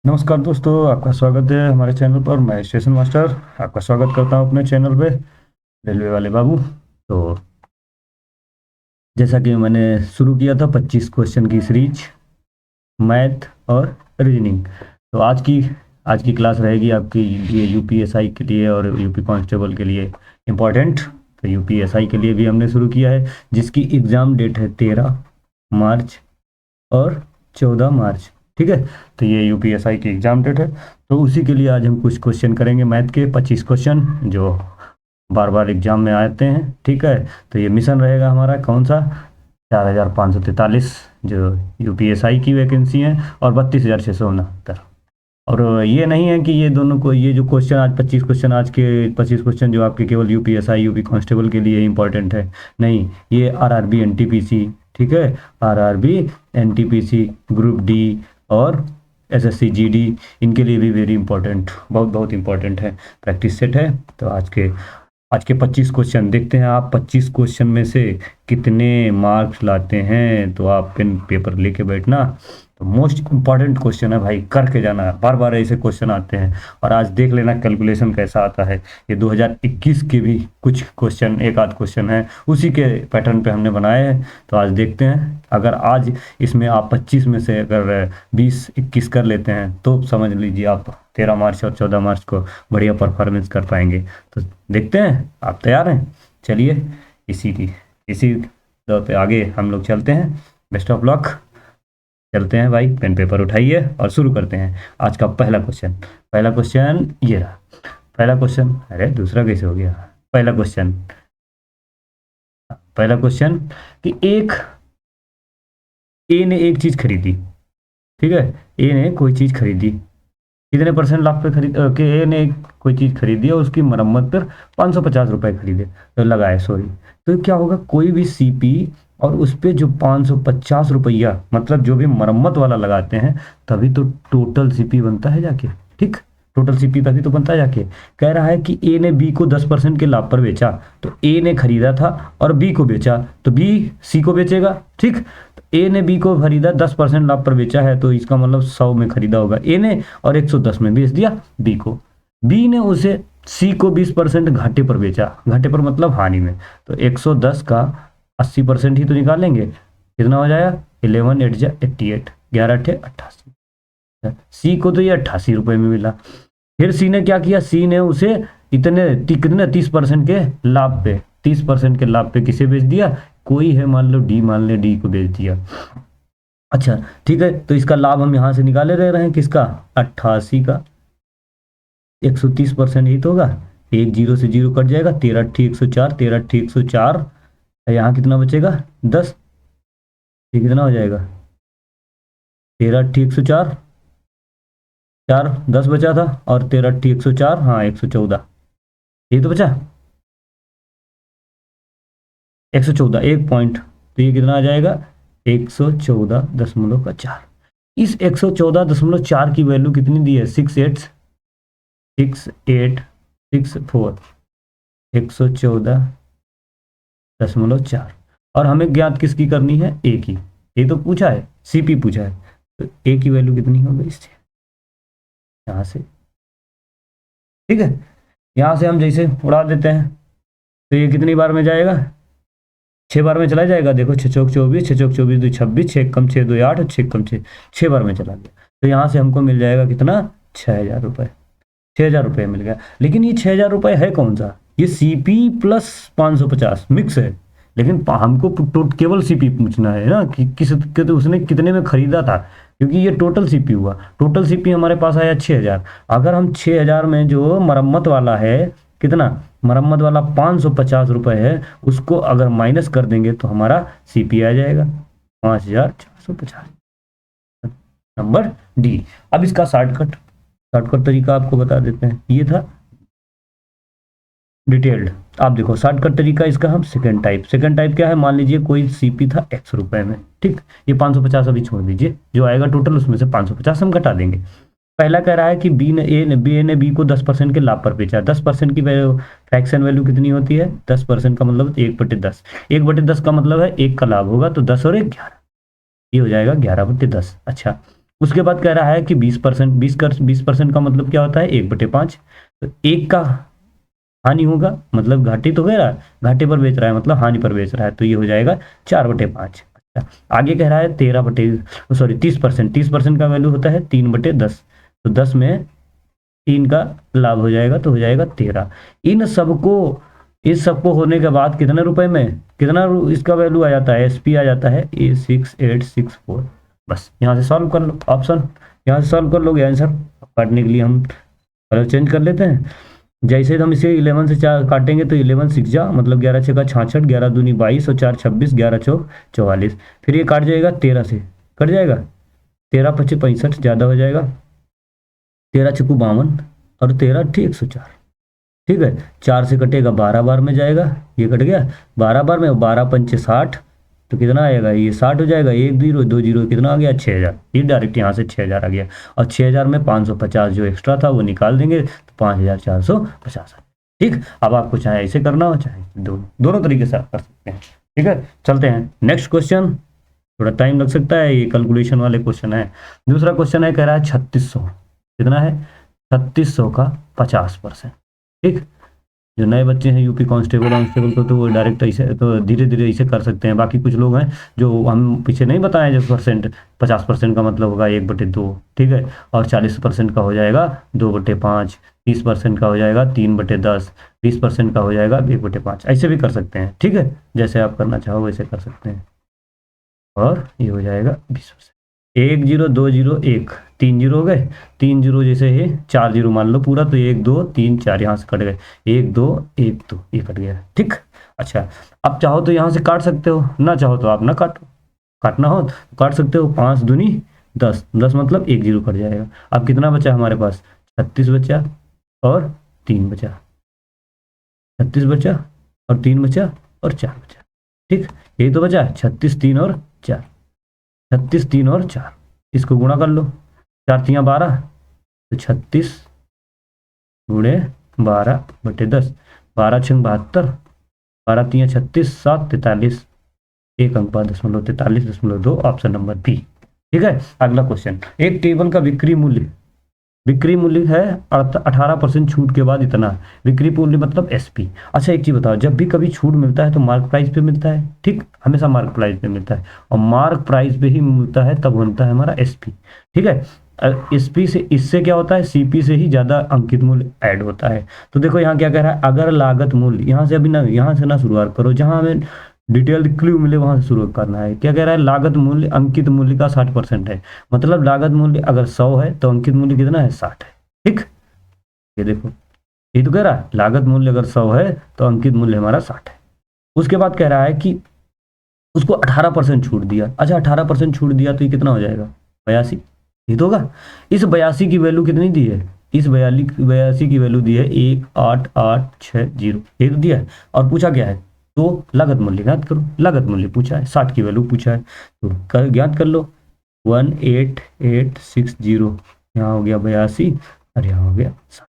नमस्कार दोस्तों, आपका स्वागत है हमारे चैनल पर। मैं स्टेशन मास्टर आपका स्वागत करता हूं अपने चैनल पे, रेलवे वाले बाबू। तो जैसा कि मैंने शुरू किया था 25 क्वेश्चन की सीरीज, मैथ और रीजनिंग। तो आज की क्लास रहेगी आपकी ये यूपीएसआई के लिए और यूपी कांस्टेबल के लिए इम्पोर्टेंट। तो यूपीएसआई के लिए भी हमने शुरू किया है, जिसकी एग्ज़ाम डेट है 13 मार्च और 14 मार्च। ठीक है, तो ये यूपीएसआई की एग्ज़ाम डेट है। तो उसी के लिए आज हम कुछ क्वेश्चन करेंगे, मैथ के 25 क्वेश्चन जो बार बार एग्जाम में आते हैं। ठीक है, तो ये मिशन रहेगा हमारा कौन सा, 4543 जो यूपीएसआई की वैकेंसी है और 32,669। और ये नहीं है कि ये दोनों को, ये जो क्वेश्चन आज 25 क्वेश्चन, आज के 25 क्वेश्चन जो आपके केवल यूपीएसआई यूपी कांस्टेबल के लिए इंपॉर्टेंट है, नहीं, ये आरआरबी एनटीपीसी, ठीक है, आरआरबी एनटीपीसी, ग्रुप डी और एसएससी जीडी, इनके लिए भी वेरी इंपॉर्टेंट, बहुत बहुत इंपॉर्टेंट है, प्रैक्टिस सेट है। तो आज के 25 क्वेश्चन देखते हैं, आप 25 क्वेश्चन में से कितने मार्क्स लाते हैं। तो आप पेन पेपर लेके बैठना। तो मोस्ट इम्पॉर्टेंट क्वेश्चन है भाई, करके जाना, बार बार ऐसे क्वेश्चन आते हैं। और आज देख लेना कैलकुलेशन कैसा आता है। ये 2021 के भी कुछ क्वेश्चन, एक आध क्वेश्चन है उसी के पैटर्न पे हमने बनाए हैं। तो आज देखते हैं, अगर आज इसमें आप 25 में से अगर 20-21 कर लेते हैं तो समझ लीजिए आप 13 मार्च और 14 मार्च को बढ़िया परफॉर्मेंस कर पाएंगे। तो देखते हैं, आप तैयार हैं? चलिए इसी दौर पे आगे हम लोग चलते हैं। Best of luck. चलते हैं भाई, पेन पेपर उठाइए और शुरू करते हैं। आज का पहला क्वेश्चन ये रहा। पहला क्वेश्चन, अरे दूसरा कैसे हो गया? पहला क्वेश्चन कि ए ने एक चीज खरीदी। ठीक है, ए ने कोई चीज खरीदी, कितने परसेंट लाभ पे खरीद कि ए ने कोई चीज खरीदी और उसकी मरम्मत पर 550 रुपए खरीदे, तो लगाए, सॉरी। तो क्या होगा, कोई भी सीपी और उस पे जो 550 रुपया, मतलब जो भी मरम्मत वाला लगाते हैं, तभी तो टोटल सीपी बनता है जाके। ठीक, टोटल सीपी तभी तो बनता है जाके। कह रहा है कि ए ने बी को 10% के लाभ पर बेचा, तो ए ने खरीदा था और बी को बेचा, तो बी सी को बेचेगा। ठीक, ए ने बी को खरीदा 10% लाभ पर बेचा है, तो इसका मतलब 100 में खरीदा होगा ए ने और 110 में बेच दिया बी को। बी ने उसे सी को 20% घाटे पर बेचा, घाटे पर मतलब हानि में, तो 110 का 80% ही तो निकालेंगे, कितना हो जाएगा 11 8 जा 88, 11 8 88। सी को तो ये 88 रुपए में मिला। फिर सी ने क्या किया, सी ने उसे कितने 30% के लाभ पे, 30% के लाभ पे किसे बेच दिया, कोई है मान लो डी, मान ले डी को बेच दिया। अच्छा ठीक है, तो इसका लाभ हम यहां से निकाले रहे हैं, किसका, 88 का 130% ही तो होगा। एक जीरो से जीरो कट जाएगा, 13 8 104, 13 8 104, यहाँ कितना बचेगा 10, ये कितना हो जाएगा 13 8 104, 4 10 बचा था, और 13 8 104, हाँ 114, ये तो बचा 114, एक पॉइंट, तो ये कितना आ जाएगा 114.4। इस 114.4 की वैल्यू कितनी दी है, 6864, 114.4। और हमें ज्ञात किसकी करनी है, ए की, ये तो पूछा है, सीपी पूछा है, तो ए की वैल्यू कितनी होगी इससे, यहाँ से। ठीक है, यहाँ से हम जैसे उड़ा देते हैं, तो ये कितनी बार में जाएगा, 6 बार में चला जाएगा। देखो 6 चौक 24, 6 चौक 24 2 26, 6 कम 6 2 8, 6 कम 6, 6 बार में चला गया। तो यहाँ से हमको मिल जाएगा कितना, 6,000 रुपये, 6,000 रुपये मिल गया। लेकिन ये 6,000 रुपये है कौन सा, ये सीपी प्लस 550 मिक्स है। लेकिन हमको केवल सीपी पूछना है ना कि तो उसने कितने में खरीदा था, क्योंकि ये टोटल सीपी हुआ। टोटल सीपी हमारे पास आया 6,000। अगर हम 6,000 में जो मरम्मत वाला है, कितना मरम्मत वाला 550 रुपये है, उसको अगर माइनस कर देंगे तो हमारा सीपी आ जाएगा 5,450। Number D. अब इसका शॉर्टकट तरीका आपको बता देते हैं, ये था डिटेल्ड। आप देखो शॉर्टकट तरीका इसका, हम सेकंड टाइप क्या है, मान लीजिए कोई सीपी था x रुपए में। ठीक, ये 550 अभी छोड़ दीजिए, जो आएगा टोटल उसमें से 550 हम घटा देंगे। पहला कह रहा है कि ए ने बी को 10% के लाभ पर बेचा। 10% की फ्रैक्शन वैल्यू कितनी होती है, 10% का मतलब 1/10, 1/10 का मतलब है 1 का लाभ होगा, तो 10 और 1 11, ये हो जाएगा 11/10। अच्छा, उसके बाद कह रहा है कि 20%, 20% का मतलब क्या होता है, 1/5। तो एक का हानि होगा, मतलब घाटे तो कह रहा है, घाटे पर बेच रहा है मतलब हानि पर बेच रहा है, तो ये हो जाएगा 4/5। अच्छा, आगे कह रहा है 30%, 30% का वैल्यू होता है 3/10। तो 10 में 3 का लाभ हो जाएगा, तो हो जाएगा 13। इस सबको होने के बाद कितने रुपए में, इसका वैल्यू आ जाता है, एसपी आ जाता है A6864। बस यहाँ से सॉल्व कर लो, ऑप्शन यहाँ से सॉल्व कर लोगे आंसर। काटने के लिए हम कलर चेंज कर लेते हैं। जैसे हम इसे 11 से 4 काटेंगे तो 11 6 जा मतलब 11 छः का 66, 11 दूनी 22 और 4 26, 11 चौक 44। फिर ये काट जाएगा 13 से, कट जाएगा 13 25 65 ज़्यादा हो जाएगा, 13 छक्कू 52 और 13 अट्ठी 104। ठीक है, 4 से कटेगा 12 बार में जाएगा, ये कट गया 12 बार में, 12 पंचे 60, तो कितना आएगा, ये 60 हो जाएगा, 1 जीरो 2 जीरो कितना आ गया 6000। ये डायरेक्ट यहाँ से 6000 आ गया, और 6000 में 550 जो एक्स्ट्रा था वो निकाल देंगे तो 5450। ठीक, अब आपको चाहे ऐसे करना हो चाहे दोनों तरीके से आप कर सकते हैं। ठीक है, चलते हैं नेक्स्ट क्वेश्चन। थोड़ा टाइम लग सकता है, ये कैलकुलेशन वाले क्वेश्चन है। दूसरा क्वेश्चन है, कह रहा है 3600, कितना है 3600 का 50%। ठीक, जो नए बच्चे हैं यूपी कांस्टेबल तो वो डायरेक्ट ऐसे तो धीरे धीरे ऐसे कर सकते हैं। बाकी कुछ लोग हैं जो हम पीछे नहीं बताएं, जो परसेंट 50% का मतलब होगा 1/2। ठीक है, और 40% का हो जाएगा 2/5, 30% का हो जाएगा 3/10, 20% का हो जाएगा 1/5, ऐसे भी कर सकते हैं। ठीक है, जैसे आप करना चाहो वैसे कर सकते हैं। और ये हो जाएगा 20%। 1 0 2 0 1, 3 जीरो हो गए, 3 जीरो जैसे ही 4 जीरो मान लो पूरा, तो 1 2 3 4 यहाँ से कट गए, 1 2 1 2 ये कट गया। ठीक, अच्छा, अब चाहो तो यहाँ से काट सकते हो, ना चाहो तो आप ना काटो, काटना हो तो काट सकते हो। 5 दूनी 10, 10 मतलब 1 जीरो कट जाएगा। अब कितना बचा हमारे पास, 36 बचा और 3 बचा, 36 बचा और 3 बचा और 4 बचा। ठीक, यही तो बचा 36 3 और 4, 36 3 और 4, इसको गुणा कर लो, 4 तियाँ 12, तो 36 गुणे 12/10, 12 छंग 72, 12 तियाँ 36, 7 43, एक अंक बाद 0.43.2, ऑप्शन नंबर बी। ठीक है, अगला क्वेश्चन, एक टेबल का बिक्री मूल्य है 18% छूट के बाद इतना, बिक्री मूल्य मतलब एसपी। अच्छा, एक चीज बताओ, जब भी कभी छूट मिलता है तो मार्क प्राइस पे मिलता है। ठीक, हमेशा मार्क प्राइस पे मिलता है, और मार्क प्राइस पे ही मिलता है तब बनता है हमारा एसपी। ठीक है, एसपी से इससे क्या होता है, सीपी से ही ज्यादा अंकित मूल्य ऐड होता है। तो देखो यहाँ क्या कह रहा है, अगर लागत मूल्य, यहाँ से अभी ना, यहाँ से ना शुरुआत करो, जहां हमें डिटेल क्लू मिले वहां से शुरू करना है। क्या कह रहा है, लागत मूल्य अंकित मूल्य का 60% है, मतलब लागत मूल्य अगर 100 है तो अंकित मूल्य कितना है, 60 है। ठीक, ये देखो, ये तो कह रहा है लागत मूल्य अगर 100 है तो अंकित मूल्य हमारा 60 है। उसके बाद कह रहा है कि उसको 18% छूट दिया। अच्छा, 18% छूट दिया तो ये कितना हो जाएगा, 82, ये तो होगा। इस 82 की वैल्यू कितनी दी है, इस 82 की वैल्यू दी है 18860, ये तो दिया है। और पूछा क्या है, तो लागत मूल्य ज्ञात करो, लागत मूल्य पूछा है, 60 की वैल्यू पूछा है, तो ज्ञात कर लो, 18860, यहाँ हो गया 82 और यहाँ हो गया 60।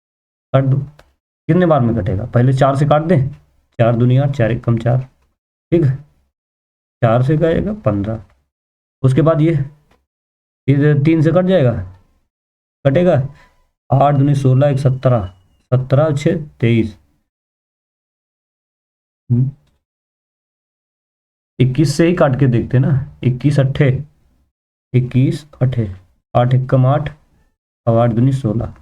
काट दो, कितने बार में कटेगा, पहले 4 से काट दें, 4 दूनी 8, 4 1 4। ठीक है, 4 से जाएगा 15, उसके बाद ये 3 से कट जाएगा, कटेगा 8 दूनी 16 1 17, 17 6 23, 21 से ही काट के देखते ना, 21 अट्ठे 21 अट्ठे, 8 1 कम 8 और 8 दूनी 16,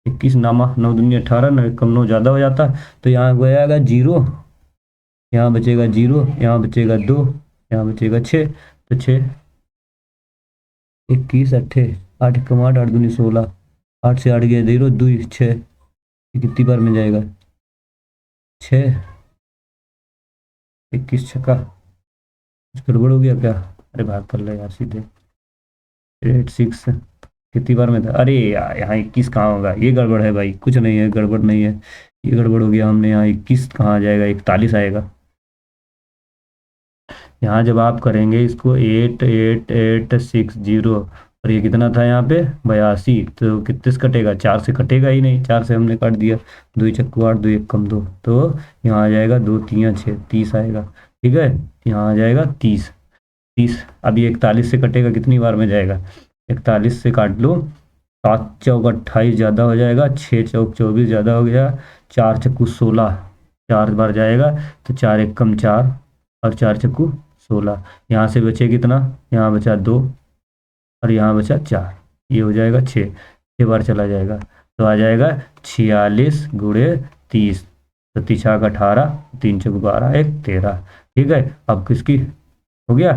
21 नामा 9 दूनी 18, 9 1 कम 9 ज़्यादा हो जाता, तो यहाँ हो जाएगा 0, यहाँ बचेगा 0, यहाँ बचेगा 2, यहाँ बचेगा 6, तो 6 21 अट्ठे 8 कम 8, 8 दूनी 16, 8 से 8 गया 0 2 6, कितनी बार में जाएगा, 6, 21 छक्का, कुछ गड़बड़ हो गया क्या, अरे भाग कर ले यार सीधे, 8 6 कितनी बार में था, अरे यार यहाँ 21 कहाँ होगा, ये गड़बड़ है भाई, कुछ नहीं है, गड़बड़ नहीं है, ये गड़बड़ हो गया, हमने यहाँ 21 कहाँ आ जाएगा, 41 आएगा। यहाँ जब आप करेंगे इसको 8860, और ये कितना था यहाँ पे 82, तो कितने से कटेगा, 4 से कटेगा ही नहीं, 4 से हमने काट दिया, 2 चक्कू 8 2 1 कम 2, तो यहाँ आ जाएगा 2 3 6 30 आएगा। ठीक है, यहाँ आ जाएगा 30, 30, अब ये 41 से कटेगा कितनी बार में जाएगा, 41 से काट लो, 7 चौक 28 ज़्यादा हो जाएगा, 6 चौक 24 ज़्यादा हो गया, 4 चक्कू 16, 4 बार जाएगा तो 4 एक कम 4 और 4 चक्कू 16। यहाँ से बचे कितना, यहाँ बचा 2 और यहाँ बचा 4, ये हो जाएगा 6, 6 बार चला जाएगा तो आ जाएगा 46 गुणे 30, तो 3 18, 3 चौक 12, 1 13। ठीक है, अब किसकी हो गया,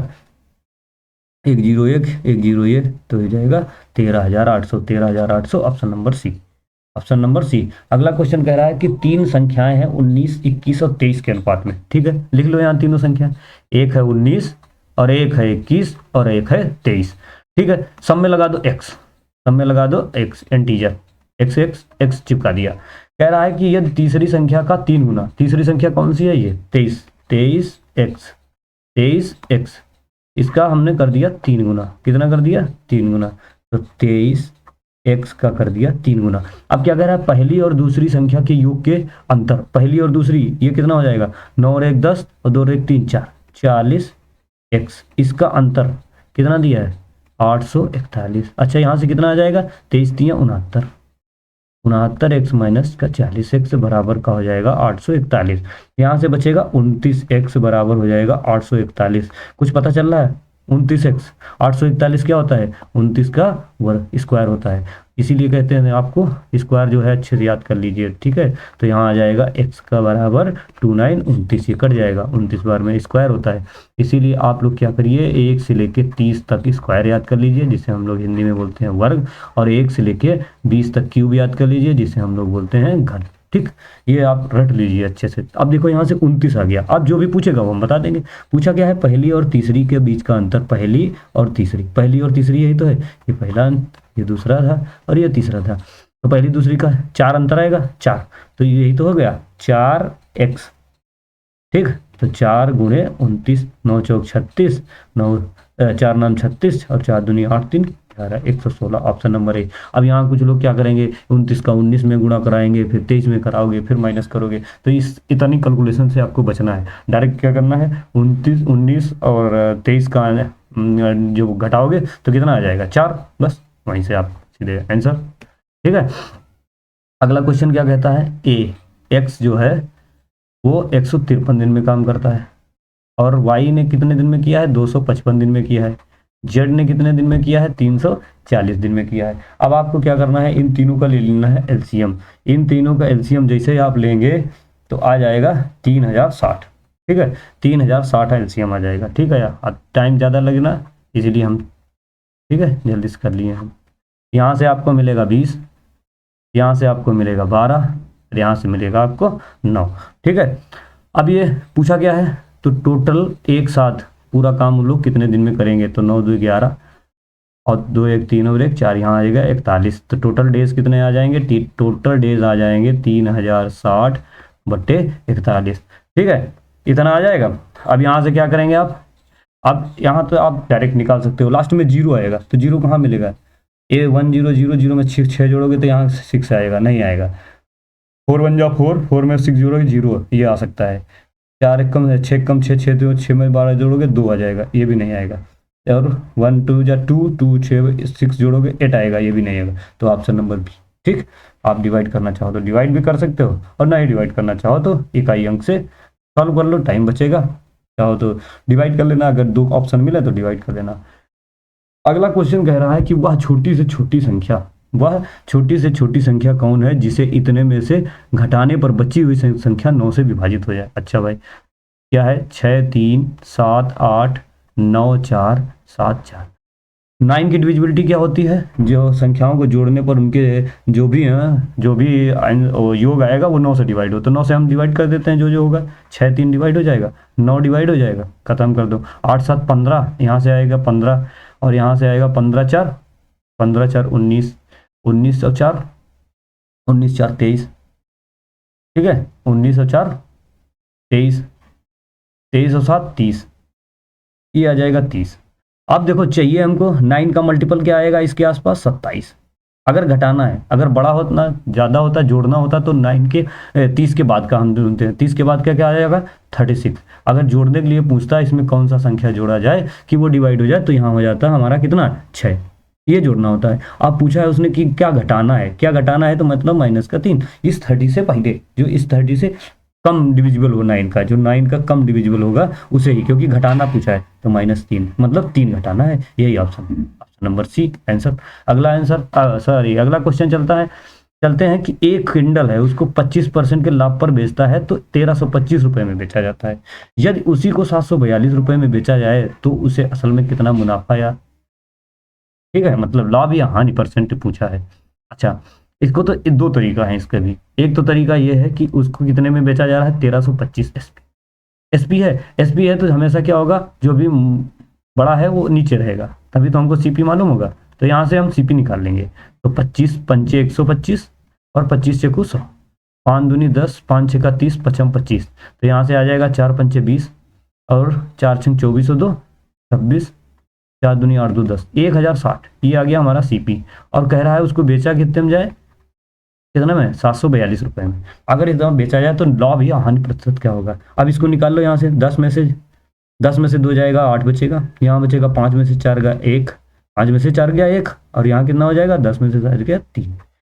101 101, तो हो जाएगा 13,800, 13,800, option number C, option number C. अगला क्वेश्चन कह रहा है कि 3 संख्याएं हैं 19, 21 और 23 के अनुपात में। ठीक है, लिख लो यहाँ तीनों संख्या, एक है 19 और एक है 21 और एक है 23। ठीक है, सब में लगा दो x, सब में लगा दो x, integer x x x चिपका दिया। कह रहा है कि यदि तीसरी संख्या का 3 गुना, तीसरी संख्या कौन सी है, ये 23, 23x, 23x, इसका हमने कर दिया 3 गुना, कितना कर दिया 3 गुना, तो 23x का कर दिया 3 गुना। अब क्या कह रहा है, पहली और दूसरी संख्या के योग के अंतर, पहली और दूसरी ये कितना हो जाएगा, 9 और 1 10 और 2 और 1 3 4, 40x, इसका अंतर कितना दिया है 841। अच्छा, यहाँ से कितना आ जाएगा, 23 3 69, 69x माइनस का 40x बराबर का हो जाएगा 841। यहाँ से बचेगा 29x बराबर हो जाएगा 841। कुछ पता चल रहा है, 29x 841 क्या होता है, 29 का वर्ग स्क्वायर होता है, इसीलिए कहते हैं आपको स्क्वायर जो है अच्छे से याद कर लीजिए। ठीक है, तो यहाँ आ जाएगा x का बराबर 29, 29 ये कट जाएगा, 29 बार में स्क्वायर होता है, इसीलिए आप लोग क्या करिए 1 से लेके 30 तक स्क्वायर याद कर लीजिए, जिसे हम लोग हिंदी में बोलते हैं वर्ग, और 1 से लेके 20 तक क्यूब याद कर लीजिए, जिसे हम लोग बोलते हैं घन। ठीक, ये आप रट लीजिए अच्छे से। अब देखो यहाँ से 29 आ गया, अब जो भी पूछेगा वो हम बता देंगे। पूछा क्या है, पहली और तीसरी के बीच का अंतर, पहली और तीसरी, पहली और तीसरी यही तो है, ये पहला, ये दूसरा था और ये तीसरा था, तो पहली दूसरी का 4 अंतर आएगा, 4, तो यही तो हो गया 4x। ठीक, तो 4 गुणे 29, 9 चौक 36, 9 4 नाम 36 और 4 दूनी 8 3 11, 116, ऑप्शन नंबर ए। अब यहाँ कुछ लोग क्या करेंगे, 29 का 19 में गुणा कराएंगे, फिर 23 में कराओगे, फिर माइनस करोगे, तो इस इतनी कैलकुलेशन से आपको बचना है। डायरेक्ट क्या करना है, 29 19 और 23 का जो घटाओगे तो कितना आ जाएगा 4, बस वहीं से आप सीधे आंसर। ठीक है, अगला क्वेश्चन क्या कहता है, ए एक्स जो है वो 153 दिन में काम करता है, और वाई ने कितने दिन में किया है, 255 दिन में किया है, जेड ने कितने दिन में किया है, 340 दिन में किया है। अब आपको क्या करना है, इन तीनों का ले लेना है एलसीएम। इन तीनों का एलसीएम जैसे ही आप लेंगे तो आ जाएगा 3060। ठीक है, 3060 एलसीएम आ जाएगा। ठीक है यार, टाइम ज़्यादा लगना इसीलिए हम, ठीक है, जल्दी से कर लिए हम। यहाँ से आपको मिलेगा 20, यहाँ से आपको मिलेगा 12 और यहाँ से मिलेगा आपको 9। ठीक है, अब ये पूछा क्या है, तो टोटल एक साथ पूरा काम हम लोग कितने दिन में करेंगे, तो 9 2 11 और 2 1 3 और 1 4, यहाँ आ जाएगा 41। तो टोटल डेज कितने आ जाएंगे, टोटल डेज आ जाएंगे 3060 बट्टे 41। ठीक है, इतना आ जाएगा। अब यहाँ से क्या करेंगे आप, अब यहाँ तो आप डायरेक्ट निकाल सकते हो, लास्ट में 0 आएगा, तो 0 कहाँ मिलेगा, ए 1 0 0 0 में 6 जोड़ोगे तो यहाँ 6 आएगा, नहीं आएगा। 4 1 जा 4, 4 में 6 जोड़ोगे 0, ये आ सकता है। 4 1 कम 6 कम 6 6 6 में 12 जोड़ोगे 2 आ जाएगा, ये भी नहीं आएगा। और 1 2 जा 2 2 6 जोड़ोगे 8 आएगा, ये भी नहीं आएगा। तो ऑप्शन नंबर बी। ठीक, आप डिवाइड करना चाहो तो डिवाइड भी कर सकते हो, और नहीं डिवाइड करना चाहो तो इकाई अंक से सॉल्व कर लो, टाइम बचेगा। चाहो तो डिवाइड कर लेना, अगर 2 ऑप्शन मिले तो डिवाइड कर लेना। अगला क्वेश्चन कह रहा है कि वह छोटी से छोटी संख्या, वह छोटी से छोटी संख्या कौन है जिसे इतने में से घटाने पर बची हुई संख्या 9 से विभाजित हो जाए। अच्छा भाई, क्या है, 6 3 7 8 9 4 7 4। 9 की डिविजिबिलिटी क्या होती है, जो संख्याओं को जोड़ने पर उनके जो भी योग आएगा वो 9 से डिवाइड हो, तो 9 से हम डिवाइड कर देते हैं, जो होगा 6 3 डिवाइड हो जाएगा, 9 डिवाइड हो जाएगा, खत्म कर दो। 8 7 15, यहाँ से आएगा 15 और यहाँ से आएगा 15 4 15 4 19, 19 और 4 19 4 23। ठीक है, 19 और 4 23, 23 और 7 30, ये आ जाएगा 30। अब देखो चाहिए हमको 9 का मल्टीपल क्या आएगा इसके आसपास, 27। अगर घटाना है, अगर बड़ा होता ज़्यादा होता जोड़ना होता तो 9 के 30 के बाद का हम ढूंढते हैं, 30 के बाद क्या क्या आ जाएगा 36। अगर जोड़ने के लिए पूछता है इसमें कौन सा संख्या जोड़ा जाए कि वो डिवाइड हो जाए, तो यहाँ हो जाता है हमारा कितना 6। ये जोड़ना होता है। अब पूछा है उसने कि क्या घटाना है, क्या घटाना है, तो मतलब माइनस का 3 इस 30 से पहले, जो इस 30 से कम डिविजिबल हो 9 का, जो 9 का कम डिविजिबल होगा उसे ही, क्योंकि घटाना पूछा है तो -3 मतलब 3 घटाना है, यही ऑप्शन है, ऑप्शन नंबर सी आंसर। अगला आंसर सॉरी अगला क्वेश्चन चलते हैं कि एक किंडल है, उसको 25% के लाभ पर बेचता है तो 1325 रुपये में बेचा जाता है। यदि उसी को 742 रुपये में बेचा जाए तो उसे असल में कितना मुनाफा या, ठीक है, मतलब लाभ या हानि परसेंट पूछा है। अच्छा, इसको तो दो तरीका है इसका भी। एक तो तरीका ये है कि उसको कितने में बेचा जा रहा है, 1325 एसपी। एसपी है तो हमेशा क्या होगा, जो भी बड़ा है वो नीचे रहेगा, तभी तो हमको सीपी मालूम होगा। तो यहाँ से हम सीपी निकाल लेंगे। तो 25 पंचे 125 और 25 चेकू 100, 5 दूनी 10, 5 छक्का 30, 55 25। तो यहाँ से आ जाएगा 4 पंचे 20 और 4 छंग 24 और 2 26, 4 दूनी 8 2 10, 1060। ये आ गया हमारा सीपी। और कह रहा है उसको बेचा कितने में जाए, कितना में, 742 रुपये में। अगर एकदम बेचा जाए तो लाभ या हानि प्रतिशत क्या होगा। अब इसको निकाल लो यहाँ से, 10 में से 2 जाएगा 8 बचेगा, यहाँ बचेगा 5 में से 4 गया 1, 5 में से 4 गया 1, और यहाँ कितना हो जाएगा, 10 में से 4 गया 3।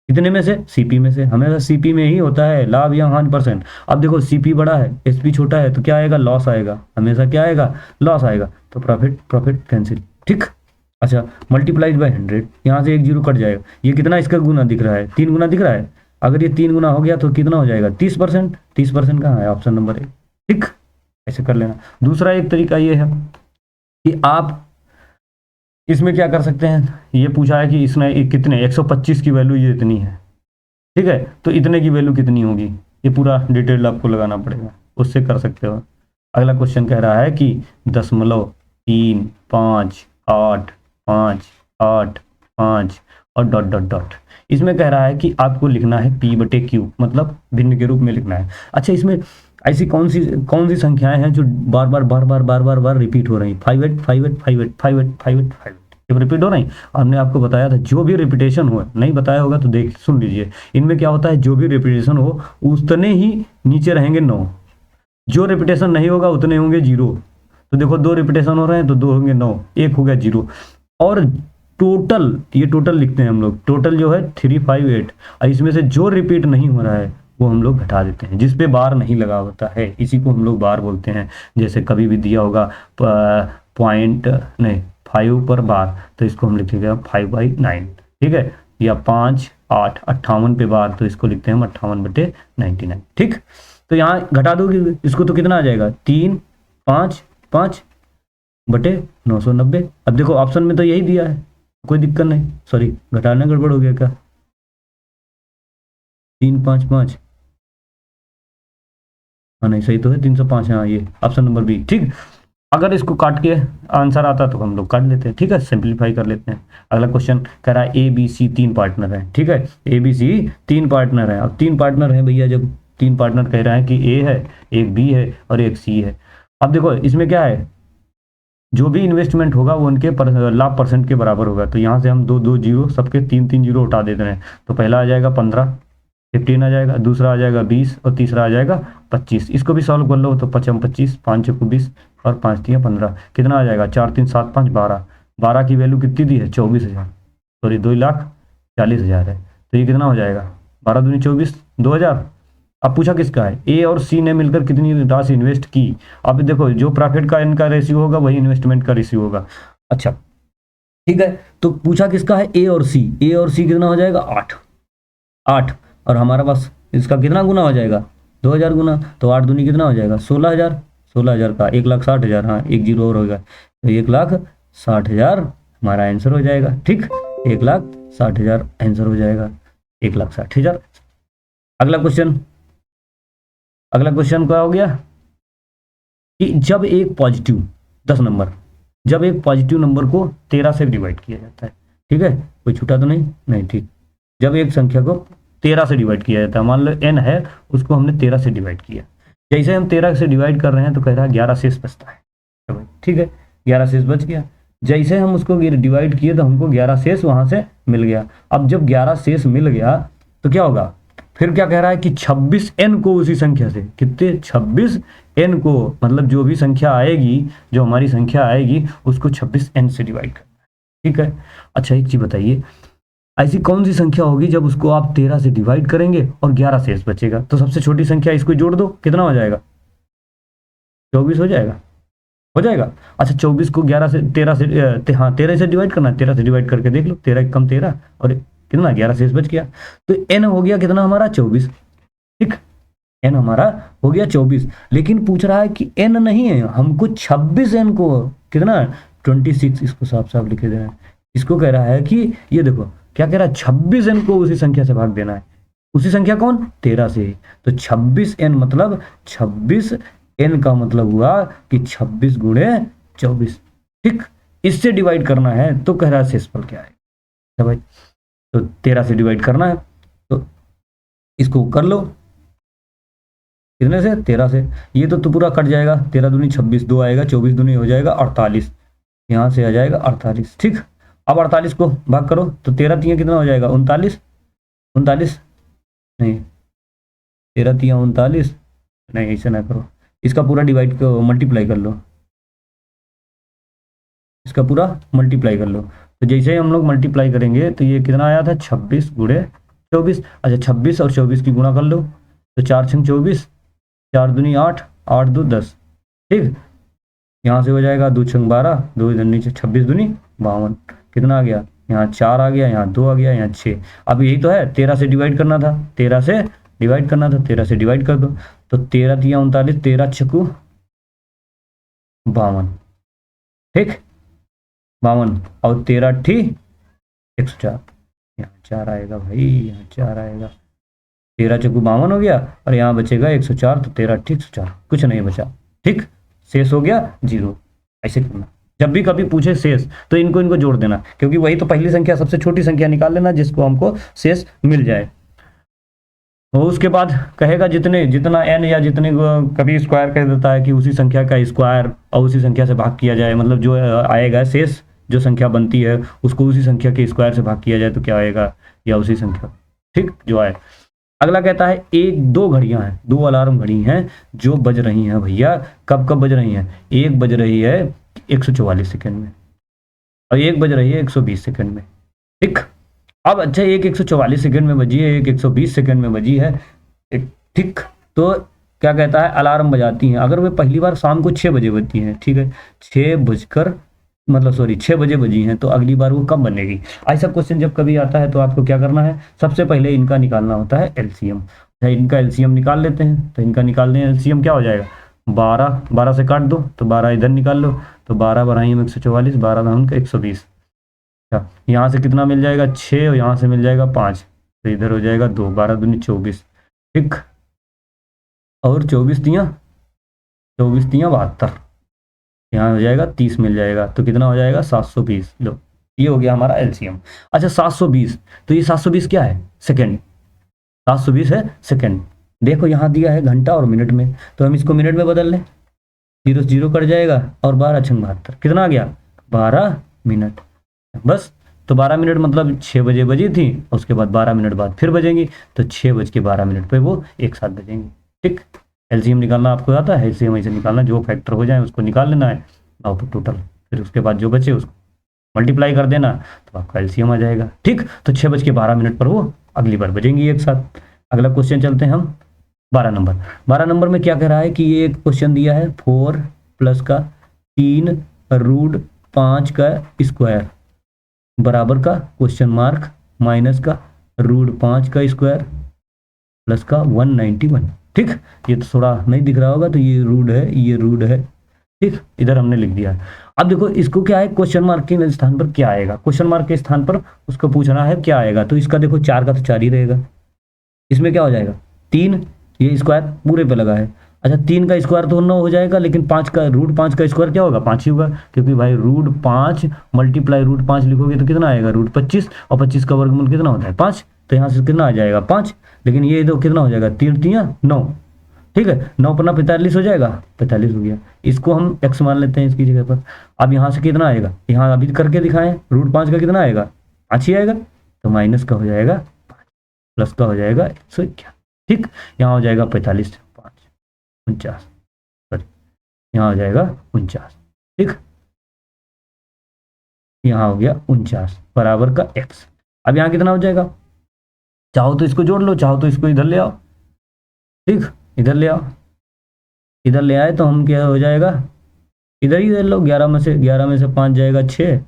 कितने में से, सीपी में से। हमेशा सीपी में ही होता है लाभ या हानि परसेंट। अब देखो सीपी बड़ा है एसपी छोटा है तो क्या आएगा, लॉस आएगा, हमेशा क्या आएगा, लॉस आएगा। तो प्रॉफिट कैंसिल, ठीक। अच्छा, मल्टीप्लाइड बाय 100, यहाँ से एक जीरो कट जाएगा। ये कितना इसका गुना दिख रहा है, 3 गुना दिख रहा है। अगर ये 3 गुना हो गया तो कितना हो जाएगा, 30%। 30% कहाँ है, ऑप्शन नंबर 1, ठीक। ऐसे कर लेना। दूसरा एक तरीका ये है कि आप इसमें क्या कर सकते हैं, ये पूछा है कि इसमें कितने 125 की वैल्यू ये इतनी है, ठीक है, तो इतने की वैल्यू कितनी होगी, ये पूरा डिटेल आपको लगाना पड़ेगा, उससे कर सकते हो। अगला क्वेश्चन कह रहा है कि 0.3 5 8 5 8 5 और डॉट डॉट डॉट। इसमें कह रहा है कि आपको लिखना है P/Q, मतलब भिन्न के रूप में लिखना है। अच्छा, इसमें ऐसी कौन सी संख्याएं हैं जो बार रिपीट हो रही, 5 8 5 8 5 8 5 8 5 8 5 8 जब रिपीट हो रही। हमने आपको बताया था जो भी रिपीटेशन हो, नहीं बताया होगा तो देख सुन लीजिए। इनमें क्या होता है, जो भी रिपीटेशन हो उतने ही नीचे रहेंगे 9, जो रिपीटेशन नहीं होगा उतने होंगे 0। तो देखो 2 रिपीटेशन हो रहे हैं तो 2 होंगे 9, 1 हो गया 0। और टोटल, ये टोटल लिखते हैं हम लोग, टोटल जो है 358, और इसमें से जो रिपीट नहीं हो रहा है वो हम लोग घटा देते हैं, जिस पे बार नहीं लगा होता है, इसी को हम लोग बार बोलते हैं। जैसे कभी भी दिया होगा पॉइंट नहीं 5 पर बार, तो इसको हम लिखेंगे 5/9, ठीक है, या 5 8 58 पे बार, तो इसको लिखते हैं हम 58/99, ठीक। तो यहाँ घटा दोगे इसको तो कितना आ जाएगा, 3 5 5/990। अब देखो ऑप्शन में तो यही दिया है, कोई दिक्कत नहीं। सॉरी, घटाना गड़बड़ हो गया क्या, 3 5 5, हाँ नहीं सही तो है, 305, हाँ ये ऑप्शन नंबर बी, ठीक। अगर इसको काट के आंसर आता तो हम लोग काट लेते हैं, ठीक है, सिंप्लीफाई कर लेते हैं। अगला क्वेश्चन कह रहा है ABC 3 पार्टनर है, ठीक है, ABC 3 पार्टनर है। अब 3 पार्टनर है भैया, जब 3 पार्टनर कह रहे हैं कि A है, एक B है और एक C है। अब देखो इसमें क्या है, जो भी इन्वेस्टमेंट होगा वो उनके लाभ परसेंट के बराबर होगा। तो यहाँ से हम 2 जीरो, सबके 3 जीरो उठा देते हैं। तो पहला आ जाएगा 15 आ जाएगा, दूसरा आ जाएगा 20 और तीसरा आ जाएगा 25। इसको भी सॉल्व कर लो तो 55 25, 5 चौको 20 और 5 3 15, कितना आ जाएगा, 4 3 7 5 12। 12 की वैल्यू कितनी दी है, 24,000, सॉरी 2,40,000 है। तो ये कितना हो जाएगा, 12 दूनी 24, 2,000। अब पूछा किसका है, ए और सी ने मिलकर कितनी राशि इन्वेस्ट की। अब देखो जो प्रॉफिट का इनका रेशियो होगा वही इन्वेस्टमेंट का रेशियो होगा। अच्छा ठीक है, तो पूछा किसका है, ए और सी। ए और सी कितना हो जाएगा, 8 और हमारा पास इसका कितना गुना हो जाएगा, 2,000 गुना। तो 8 दूनी कितना हो जाएगा, 16,000। 16,000 का 1,60,000, हाँ एक जीरो और होगा, तो 1,60,000 हमारा आंसर हो जाएगा, ठीक। 1,60,000 आंसर हो जाएगा, 1,60,000। अगला क्वेश्चन क्या हो गया कि जब एक पॉजिटिव 10 नंबर, जब एक पॉजिटिव नंबर को 13 से डिवाइड किया जाता है, ठीक है, कोई छूटा तो नहीं, ठीक। जब एक संख्या को 13 से डिवाइड किया जाता है, मान लो n है, उसको हमने 13 से डिवाइड किया। जैसे हम 13 से डिवाइड कर रहे हैं तो कह रहा है 11 शेष बचता है, ठीक है, 11 शेष बच गया। जैसे हम उसको डिवाइड किए तो हमको 11 शेष वहां से मिल गया। अब जब 11 शेष मिल गया तो क्या होगा, फिर क्या कह रहा है कि 26n को उसी संख्या से, कितने, 26n को, मतलब जो भी संख्या आएगी, जो हमारी संख्या आएगी उसको 26n से डिवाइड करना है, ठीक है। अच्छा एक चीज़ बताइए, ऐसी कौन सी संख्या होगी जब उसको आप 13 से डिवाइड करेंगे और 11 शेष बचेगा? तो सबसे छोटी संख्या इसको जोड़ दो, कितना हो जाएगा? 24 हो जाएगा, हो जाएगा। अच्छा 24 को 11 से 13 से हाँ 13 से डिवाइड करना है, 13 से डिवाइड करके देख लो, 13 कम 13 और कितना 11 शेष बच गया। तो एन हो गया कितना हमारा 24, ठीक, एन हमारा हो गया 24। लेकिन पूछ रहा है कि एन नहीं है, हमको 26 एन को कितना 26, इसको साफ साफ लिखे देना है। इसको कह रहा है कि ये देखो क्या कह रहा है, 26 एन को उसी संख्या से भाग देना है। उसी संख्या कौन? 13 से। तो 26 एन मतलब 26 एन का मतलब हुआ कि 26 गुणे 24, ठीक, इससे डिवाइड करना है। तो कह रहा है शेषफल क्या है? अच्छा भाई, तो 13 से डिवाइड करना है, तो इसको कर लो, कितने से? 13 से। ये तो पूरा कट जाएगा, 13 दूनी 26, 2 आएगा, 24 दूनी हो जाएगा 48, यहाँ से आ जाएगा 48, ठीक। अब 48 को भाग करो तो 13 तिया कितना हो जाएगा? 39, 39 नहीं, 13 तिया 39 नहीं, ऐसे ना करो, इसका पूरा डिवाइड को मल्टीप्लाई कर लो, इसका पूरा मल्टीप्लाई कर लो। तो जैसे ही हम लोग मल्टीप्लाई करेंगे तो ये कितना आया था? 26 गुणे 24। अच्छा 26 और 24 की गुणा कर लो, तो 4 छंग 24, 4 दूनी 8, 8 दो 10, ठीक। यहाँ से हो जाएगा 2 छंग 12, 2 इधर नीचे 26 दूनी 52, कितना आ गया? यहाँ 4 आ गया, यहाँ 2 आ गया, यहाँ 6। अब यही तो है, 13 से डिवाइड करना था, 13 से डिवाइड करना था, 13 से डिवाइड कर दो। तो 13 तिया 39, 13 छकू 52, ठीक, 52 और 13 अट्ठी 104, यहाँ 4 आएगा भाई, यहाँ 4 आएगा, 13 चक्कू 52 हो गया और यहाँ बचेगा 104, तो 13 अट्ठी 104, कुछ नहीं बचा, ठीक, शेष हो गया 0। ऐसे करना, जब भी कभी पूछे शेष तो इनको इनको जोड़ देना, क्योंकि वही तो पहली संख्या, सबसे छोटी संख्या निकाल लेना जिसको हमको शेष मिल जाए। तो उसके बाद कहेगा जितने जितना एन या जितने कभी स्क्वायर कह देता है कि उसी संख्या का स्क्वायर और उसी संख्या से भाग किया जाए, मतलब जो आएगा शेष, जो संख्या बनती है उसको उसी संख्या के स्क्वायर से भाग किया जाए तो क्या आएगा? या उसी संख्या, ठीक, जो आए। अगला कहता है एक दो घड़ियां हैं, 2 अलार्म घड़ी हैं जो बज रही हैं भैया, कब कब बज रही हैं? एक बज रही है 144 सेकंड में और एक बज रही है 120 सेकंड में, ठीक। अब अच्छा एक 144 सेकंड में बजी है, एक 120 सेकंड में बजी है, एक, ठीक। तो क्या कहता है, अलार्म बजाती हैं, अगर वे पहली बार शाम को 6 बजे बजती हैं, ठीक है, 6 बजकर मतलब सॉरी 6 बजे बजी हैं, तो अगली बार वो कब बनेगी? ऐसा क्वेश्चन जब कभी आता है तो आपको क्या करना है, सबसे पहले इनका निकालना होता है एलसीएम। इनका एलसीएम निकाल लेते हैं, तो इनका निकालने हैं एलसीएम, क्या हो जाएगा? 12, 12 से काट दो तो 12 इधर निकाल लो, तो 12 बढ़ाई हम 144, 12 दाम का 120। अच्छा यहाँ से कितना मिल जाएगा? 6 और यहाँ से मिल जाएगा 5, तो इधर हो जाएगा 2, 12 दूनी 24, ठीक, और 24 तियाँ 72, यहाँ हो जाएगा 30 मिल जाएगा, तो कितना हो जाएगा? 720। लो ये हो गया हमारा एलसीएम। अच्छा 720, तो ये 720 क्या है? सेकंड, 720 है सेकंड। देखो यहाँ दिया है घंटा और मिनट में, तो हम इसको मिनट में बदल लें, 0 0 कट जाएगा और 12 छंग 72, कितना आ गया? 12 मिनट, बस। तो 12 मिनट मतलब 6 बजे बजी थी, उसके बाद 12 मिनट बाद फिर बजेंगी, तो 6 बज के 12 मिनट पे वो एक साथ बजेंगी, ठीक। एलसीएम निकालना आपको आता है, एलसीएम ऐसे निकालना, जो फैक्टर हो जाए उसको निकाल लेना है आउटपुट टोटल, फिर उसके बाद जो बचे उसको मल्टीप्लाई कर देना, तो आपका एलसीएम आ जाएगा, ठीक। तो 6 बज के 12 मिनट पर वो अगली बार बजेंगी एक साथ। अगला क्वेश्चन चलते हैं हम 12 नंबर। 12 नंबर में क्या कह रहा है कि ये एक क्वेश्चन दिया है, 4 प्लस का 3 रूट 5 का स्क्वायर बराबर का क्वेश्चन मार्क माइनस का रूट 5 का स्क्वायर प्लस का 191, ठीक। ये तो थोड़ा नहीं दिख रहा होगा, तो ये रूट है, ये रूट है, ठीक, इधर हमने लिख दिया। अब देखो इसको क्या है, क्वेश्चन मार्क के स्थान पर क्या आएगा? क्वेश्चन मार्क के स्थान पर उसको पूछना है क्या आएगा, तो इसका देखो 4 का तो 4 ही रहेगा, इसमें क्या हो जाएगा? 3, ये स्क्वायर पूरे पे लगा है, अच्छा 3 का स्क्वायर तो 9 हो जाएगा, लेकिन 5 का रूट 5 का स्क्वायर क्या होगा? 5 ही होगा, क्योंकि भाई रूट 5 मल्टीप्लाई रूट 5 लिखोगे तो कितना आएगा? रूट 25, और 25 का वर्गमूल कितना होता है? 5, तो यहाँ से कितना आ जाएगा? 5, लेकिन ये तो कितना हो जाएगा? 3 3 9, ठीक है, 9 पन्ना 45 हो जाएगा, 45 हो गया, इसको हम x मान लेते हैं इसकी जगह पर। अब यहाँ से कितना आएगा? यहाँ अभी करके दिखाएं, रूट 5 का कितना आएगा? 5 ही आएगा, तो माइनस का हो जाएगा 5, प्लस का हो जाएगा 151, ठीक। यहाँ हो जाएगा 45, 5 49, सॉरी यहाँ हो जाएगा 49, ठीक। यहाँ हो गया 49 बराबर का x। अब यहाँ कितना हो जाएगा, चाहो तो इसको जोड़ लो, चाहो तो इसको इधर ले आओ। ठीक, इधर ले आओ, इधर ले आए तो हम क्या हो जाएगा, इधर ही ले लो, 11 में से 5 जाएगा 6,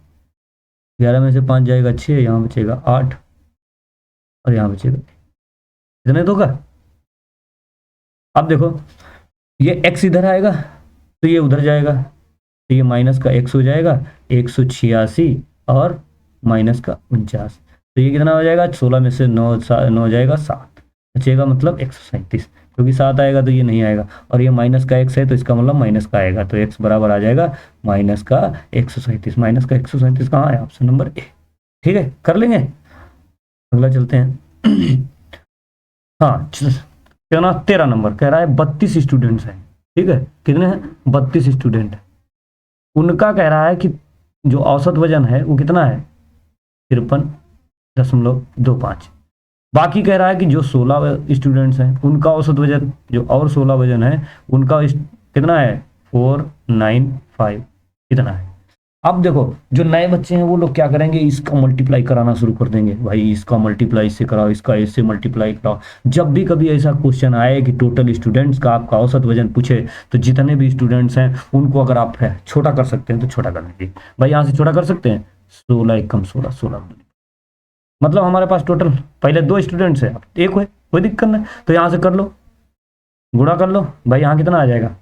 11 में से 5 जाएगा 6, यहाँ बचेगा 8 और यहाँ बचेगा, इतने तो का। अब देखो ये x इधर आएगा तो ये उधर जाएगा, तो ये माइनस का x हो जाएगा 186 और माइनस का 49, तो ये कितना हो जाएगा, 16 में से 9 9 जाएगा 7, बचेगा मतलब 137, क्योंकि 7 आएगा तो ये नहीं आएगा, और ये माइनस का x है तो इसका मतलब माइनस का आएगा, तो x बराबर आ जाएगा माइनस का 137। माइनस का 137 कहाँ है, ऑप्शन नंबर ए। ठीक है, कर लेंगे, अगला चलते हैं। हाँ कितना, 13 नंबर कह रहा है 32 स्टूडेंट्स हैं। ठीक है, कितने हैं, 32 स्टूडेंट। उनका कह रहा है कि जो औसत वजन है वो कितना है, 53.25। बाकी कह रहा है कि जो 16 स्टूडेंट्स हैं उनका औसत वजन, जो और 16 वजन है उनका कितना है, 495 कितना है। अब देखो जो नए बच्चे हैं वो लोग क्या करेंगे, इसका मल्टीप्लाई कराना शुरू कर देंगे, भाई इसका मल्टीप्लाई इससे कराओ, इसका इससे मल्टीप्लाई कराओ। जब भी कभी ऐसा क्वेश्चन आए कि टोटल स्टूडेंट्स का आपका औसत वजन पूछे, तो जितने भी स्टूडेंट्स हैं उनको अगर आप छोटा कर सकते हैं तो छोटा कर दीजिए। भाई यहाँ से छोटा कर सकते हैं, 16 एकम 16, 16 मतलब हमारे पास टोटल पहले 2 स्टूडेंट्स है, अब 1 हुए, कोई दिक्कत नहीं, तो यहाँ से कर लो, गुणा कर लो। भाई यहाँ कितना आ जाएगा,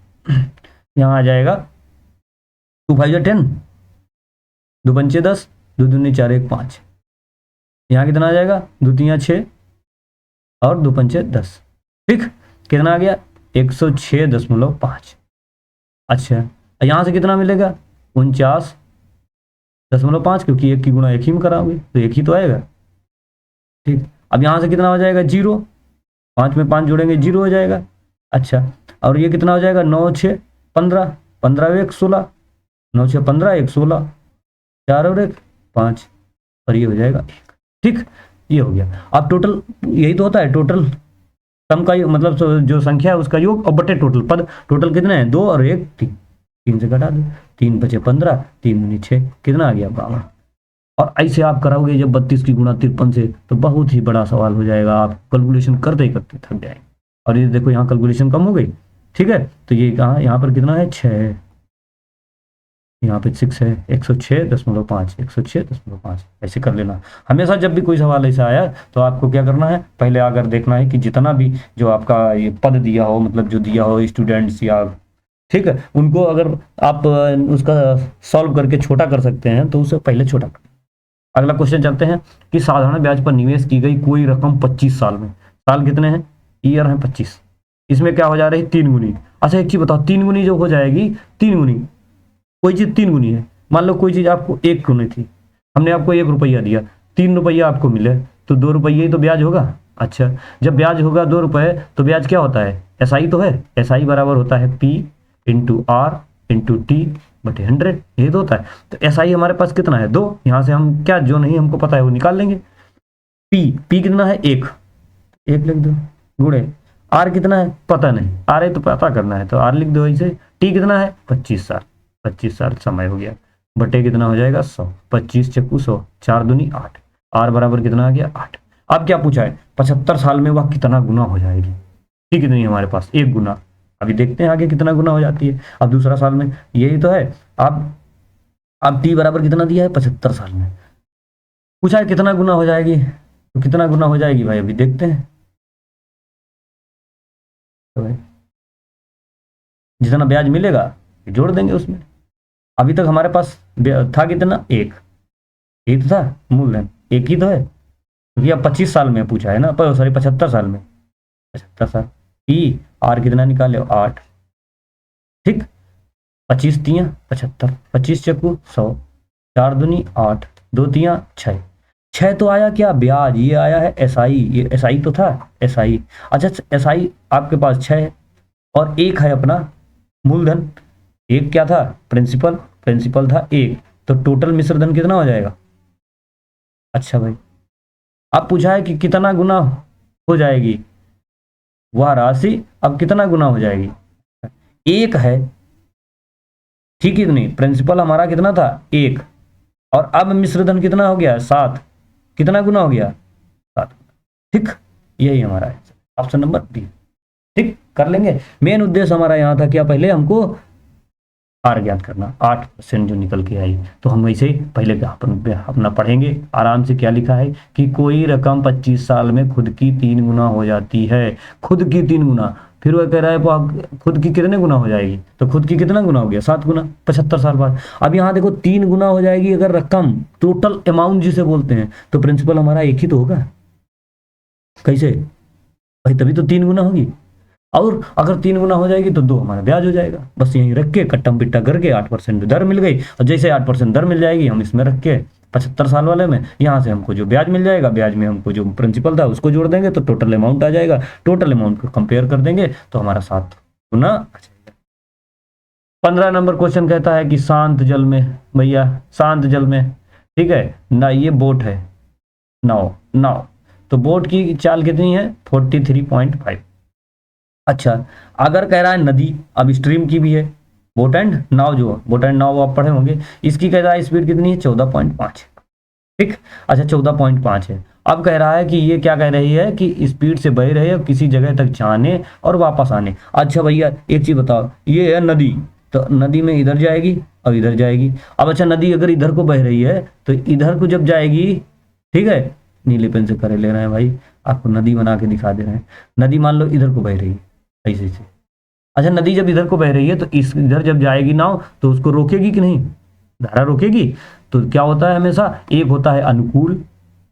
यहाँ आ जाएगा 2 5 10, 2 पंचे 10, 2 दूनी 4 1 5, यहाँ कितना आ जाएगा, 2 3 6 और 2 पंचे 10। ठीक, कितना आ गया, 106.5। अच्छा, यहाँ से कितना मिलेगा, 49.5, क्योंकि 1 की गुणा 1 ही में कराओगे तो 1 ही तो आएगा। ठीक, अब यहाँ से कितना हो जाएगा, 0, 5 में 5 जोड़ेंगे 0 हो जाएगा। अच्छा, और ये कितना हो जाएगा, 9 6 15, 15 1 16, 9 6 15, 1 16, 4 और 1 5, और ये हो जाएगा 1। ठीक, ये हो गया। अब टोटल यही तो होता है, टोटल सम का मतलब जो संख्या है उसका योग और बटे टोटल पद। टोटल कितने हैं, 2 और 1 3, 3 से घटा दो, 3 बचे 15, 3 दूनी 6, कितना आ गया 52। और ऐसे आप कराओगे जब 32 की गुणा 53 से, तो बहुत ही बड़ा सवाल हो जाएगा, आप कैलकुलेशन करते ही करते थक जाएंगे। और ये देखो यहाँ कैलकुलेशन कम हो गई। ठीक है, तो ये कहाँ, यहाँ पर कितना है, 6 है, यहाँ पे 6 है, 106.5, 106.5, ऐसे कर लेना। हमेशा जब भी कोई सवाल ऐसा आया तो आपको क्या करना है, पहले अगर देखना है कि जितना भी जो आपका ये पद दिया हो, मतलब जो दिया हो स्टूडेंट्स या, ठीक है, उनको अगर आप उसका सॉल्व करके छोटा कर सकते हैं तो उसे पहले छोटा कर। अगला क्वेश्चन चलते हैं कि साधारण ब्याज पर निवेश की गई कोई रकम 25 साल में, साल कितने हैं, ईयर है 25, इसमें क्या हो जा रही है, 3 गुनी। अच्छा एक चीज बताओ, 3 गुनी जो हो जाएगी, 3 गुनी कोई चीज 3 गुनी है, मान लो कोई चीज आपको 1 गुनी थी, हमने आपको 1 रुपया दिया, 3 रुपया आपको मिले, तो 2 रुपये ही तो ब्याज होगा। अच्छा, जब ब्याज होगा 2 रुपये तो ब्याज क्या होता है, एसआई तो है, एसआई बराबर होता है P into R into T बटे 100, ये तो होता है। तो एसआई हमारे पास कितना है, 2, यहाँ से हम क्या जो नहीं हमको पता है वो निकाल लेंगे। पी कितना है, 1 लिख दो, गुणे आर कितना है पता नहीं, आर है तो पता करना है तो आर लिख दो ऐसे। टी कितना है, 25 साल, 25 साल समय हो गया, बटे कितना हो जाएगा 100, 25 चक्कू 100, 4 दूनी 8, आर बराबर कितना आ गया 8। अब क्या पूछा है, 75 साल में वह कितना गुना हो जाएगी। टी कितनी है हमारे पास, 1 गुना, अभी देखते हैं आगे कितना गुना हो जाती है। अब दूसरा साल में यही तो है। अब टी बराबर कितना दिया है, 75 साल में पूछा है कितना गुना हो जाएगी, तो कितना गुना हो जाएगी भाई अभी देखते हैं। तो भाई जितना ब्याज मिलेगा जोड़ देंगे उसमें। अभी तक हमारे पास था कितना, 1 तो था मूलधन, 1 ही तो है, क्योंकि अब 25 साल में पूछा है ना, पर सॉरी 75 साल में, 75 साल। पी आर कितना निकाले, 8। ठीक, 25 तियाँ 75, 25 चक्कू 100, 4 दूनी 8, 2 तियाँ 6, 6 तो आया क्या ब्याज, ये आया है एसआई, ये एसआई तो था एसआई। अच्छा एसआई आपके पास 6 है और 1 है अपना मूलधन, 1 क्या था, प्रिंसिपल था 1, तो टोटल मिश्रधन कितना हो जाएगा। अच्छा भाई अब पूछा है कि कितना गुना हो जाएगी वह राशि, अब कितना गुना हो जाएगी, 1 है, ठीक है, नहीं प्रिंसिपल हमारा कितना था 1, और अब मिश्र धन कितना हो गया, 7, कितना गुना हो गया, 7। ठीक, यही हमारा आंसर, ऑप्शन नंबर डी। ठीक, कर लेंगे। मेन उद्देश्य हमारा यहाँ था क्या, पहले हमको आर ज्ञात करना, 8% जो निकल के आई। तो हम वैसे ही पहले अपना पढ़ेंगे आराम से। क्या लिखा है कि कोई रकम 25 साल में खुद की 3 गुना हो जाती है, खुद की 3 गुना। फिर वह कह रहा है वो खुद की कितने गुना हो जाएगी, तो खुद की कितना गुना हो गया, 7 गुना 75 साल बाद। अब यहाँ देखो 3 गुना हो जाएगी अगर रकम, टोटल अमाउंट जिसे बोलते हैं, तो प्रिंसिपल हमारा एक ही तो होगा। कैसे भाई, तभी तो 3 गुना होगी। और अगर 3 गुना हो जाएगी तो 2 हमारा ब्याज हो जाएगा। बस यहीं रख के कट्टम पिट्टा करके 8% दर मिल गई, और जैसे 8% दर मिल जाएगी हम इसमें रख के 75 साल वाले में, यहाँ से हमको जो ब्याज मिल जाएगा, ब्याज में हमको जो प्रिंसिपल था उसको जोड़ देंगे तो टोटल अमाउंट आ जाएगा। टोटल अमाउंट को कंपेयर कर देंगे तो हमारा 7 गुना आ जाएगा। 15 नंबर क्वेश्चन कहता है कि शांत जल में, भैया शांत जल में, ठीक है ना, ये बोट है, नाव। तो बोट की चाल कितनी है, 43.5। अच्छा, अगर कह रहा है नदी, अब स्ट्रीम की भी है, बोट एंड नाव, जो बोट एंड नाव आप पढ़े होंगे, इसकी कह रहा है स्पीड कितनी है, 14.5। ठीक, अच्छा 14.5 है। अब कह रहा है कि ये क्या कह रही है कि स्पीड से बह रही है किसी जगह तक जाने और वापस आने। अच्छा भैया एक चीज बताओ, ये है नदी, तो नदी में इधर जाएगी और इधर जाएगी। अब अच्छा नदी अगर इधर को बह रही है तो इधर को जब जाएगी, ठीक है, नीले पेन से करे ले रहे हैं भाई, आपको नदी बना के दिखा दे रहे हैं। नदी मान लो इधर को बह रही है, ऐसे से। अच्छा नदी जब इधर को बह रही है तो इस इधर जब जाएगी नाव तो उसको रोकेगी कि नहीं, धारा रोकेगी। तो क्या होता है हमेशा, एक होता है अनुकूल,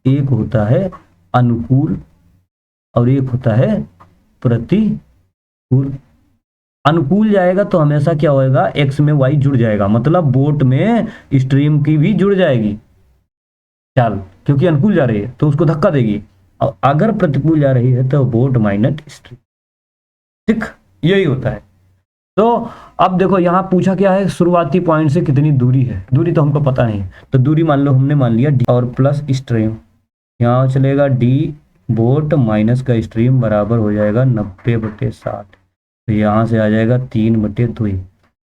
एक होता है अनुकूल और एक होता है प्रतिकूल। अनुकूल जाएगा तो हमेशा क्या होएगा, एक्स में वाई जुड़ जाएगा, मतलब बोट में स्ट्रीम की भी जुड़ जाएगी चाल, क्योंकि अनुकूल जा रही है तो उसको धक्का देगी। और अगर प्रतिकूल जा रही है तो बोट माइनस स्ट्रीम। ठीक, यही होता है। तो अब देखो यहाँ पूछा क्या है, शुरुआती पॉइंट से कितनी दूरी है, दूरी तो हमको पता नहीं, तो दूरी मान लो हमने मान लिया डी और प्लस स्ट्रीम, यहाँ चलेगा डी बोट माइनस का स्ट्रीम बराबर हो जाएगा 90/60। तो यहाँ से आ जाएगा 3/2।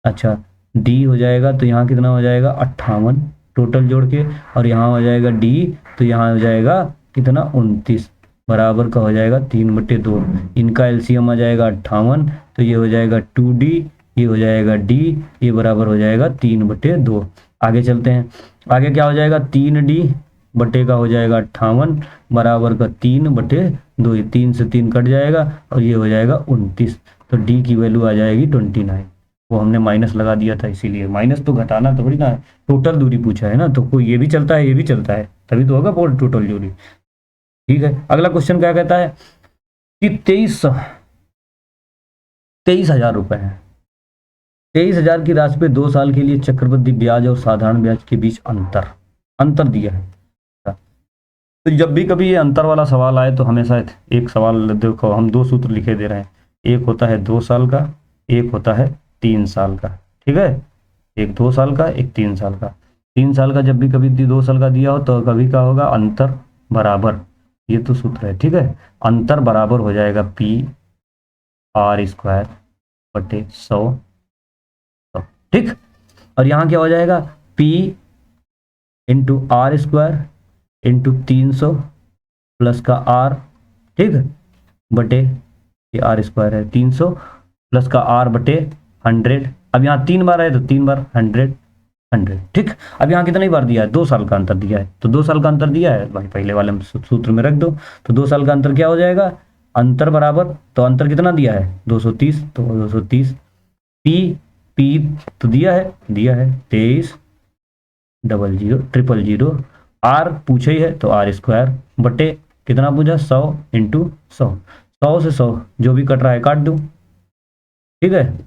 अच्छा डी हो जाएगा तो यहाँ कितना हो जाएगा 58 टोटल जोड़ के, और यहाँ हो जाएगा डी तो यहाँ हो जाएगा कितना 29 बराबर का हो जाएगा 3/2। इनका एलसीएम आ जाएगा 58, तो ये हो जाएगा 2D, ये हो जाएगा D, ये बराबर हो जाएगा 3/2। आगे चलते हैं, आगे क्या हो जाएगा 3D बटे का हो जाएगा 58 बराबर का 3/2, 3 से 3 कट जाएगा और ये हो जाएगा 29। तो D की वैल्यू आ जाएगी 29। वो हमने माइनस लगा दिया था, इसीलिए माइनस तो घटाना थोड़ी ना है, टोटल दूरी पूछा है ना, तो कोई ये भी चलता है ये भी चलता है, तभी तो होगा टोटल दूरी। ठीक है, अगला क्वेश्चन क्या कहता है कि 23,000 रुपए है, 23,000 की राशि पे 2 साल के लिए चक्रवृद्धि ब्याज और साधारण ब्याज के बीच अंतर दिया है। तो जब भी कभी ये अंतर वाला सवाल आए तो हमेशा एक सवाल देखो, हम 2 सूत्र लिखे दे रहे हैं, एक होता है 2 साल का, एक होता है 3 साल का। ठीक है, एक 2 साल का, एक 3 साल का। 3 साल का जब भी कभी 2 साल का दिया हो तो कभी का होगा अंतर बराबर, ये तो सूत्र है। ठीक है, अंतर बराबर हो जाएगा P/r² 100। ठीक, और यहाँ क्या हो जाएगा P/r² 300 प्लस का r, ठीक है, बटे ये r² है 300 प्लस का r बटे 100। अब यहाँ 3 बार है तो 3 बार 100। ठीक, अब यहाँ कितनी बार दिया है, 2 साल का अंतर दिया है, तो 2 साल का अंतर दिया है भाई पहले वाले सूत्र में रख दो। तो 2 साल का अंतर क्या हो जाएगा, अंतर बराबर, तो अंतर कितना दिया है 230, तो 230 P तो दिया है 23,000,000 R पूछे ही है तो r² बटे कितना पूछा 100 × 100, 100 से 100 जो भी कट रहा है काट दूं। ठीक है,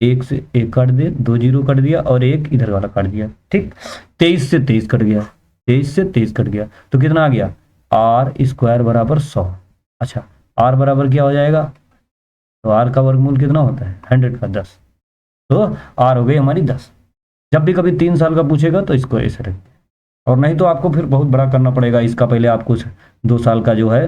1 से 1 काट दे, 2 0 कट दिया और 1 इधर वाला काट दिया। ठीक, 23 से 23 कट गया, 23 से 23 कट गया, तो कितना आ गया r² बराबर 100। अच्छा r बराबर क्या हो जाएगा, तो r का वर्गमूल कितना होता है 100 का 10, तो r हो गई हमारी 10। जब भी कभी 3 साल का पूछेगा तो इसको ऐसे रख, और नहीं तो आपको फिर बहुत बड़ा करना पड़ेगा इसका। पहले आपको 2 साल का जो है,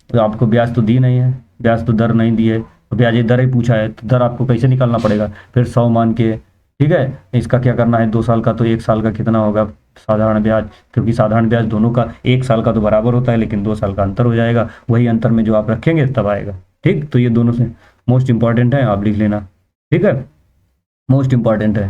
तो आपको ब्याज तो दी नहीं है, ब्याज तो दर नहीं दी है, तो ब्याज दर ही पूछा है, तो दर आपको कैसे निकालना पड़ेगा, फिर 100 मान के ठीक है, इसका क्या करना है, 2 साल का, तो 1 साल का कितना होगा साधारण ब्याज, क्योंकि साधारण ब्याज दोनों का 1 साल का तो बराबर होता है, लेकिन 2 साल का अंतर हो जाएगा, वही अंतर में जो आप रखेंगे तब आएगा। ठीक, तो ये दोनों से मोस्ट इंपॉर्टेंट है, आप लिख लेना। ठीक है, मोस्ट इंपॉर्टेंट है,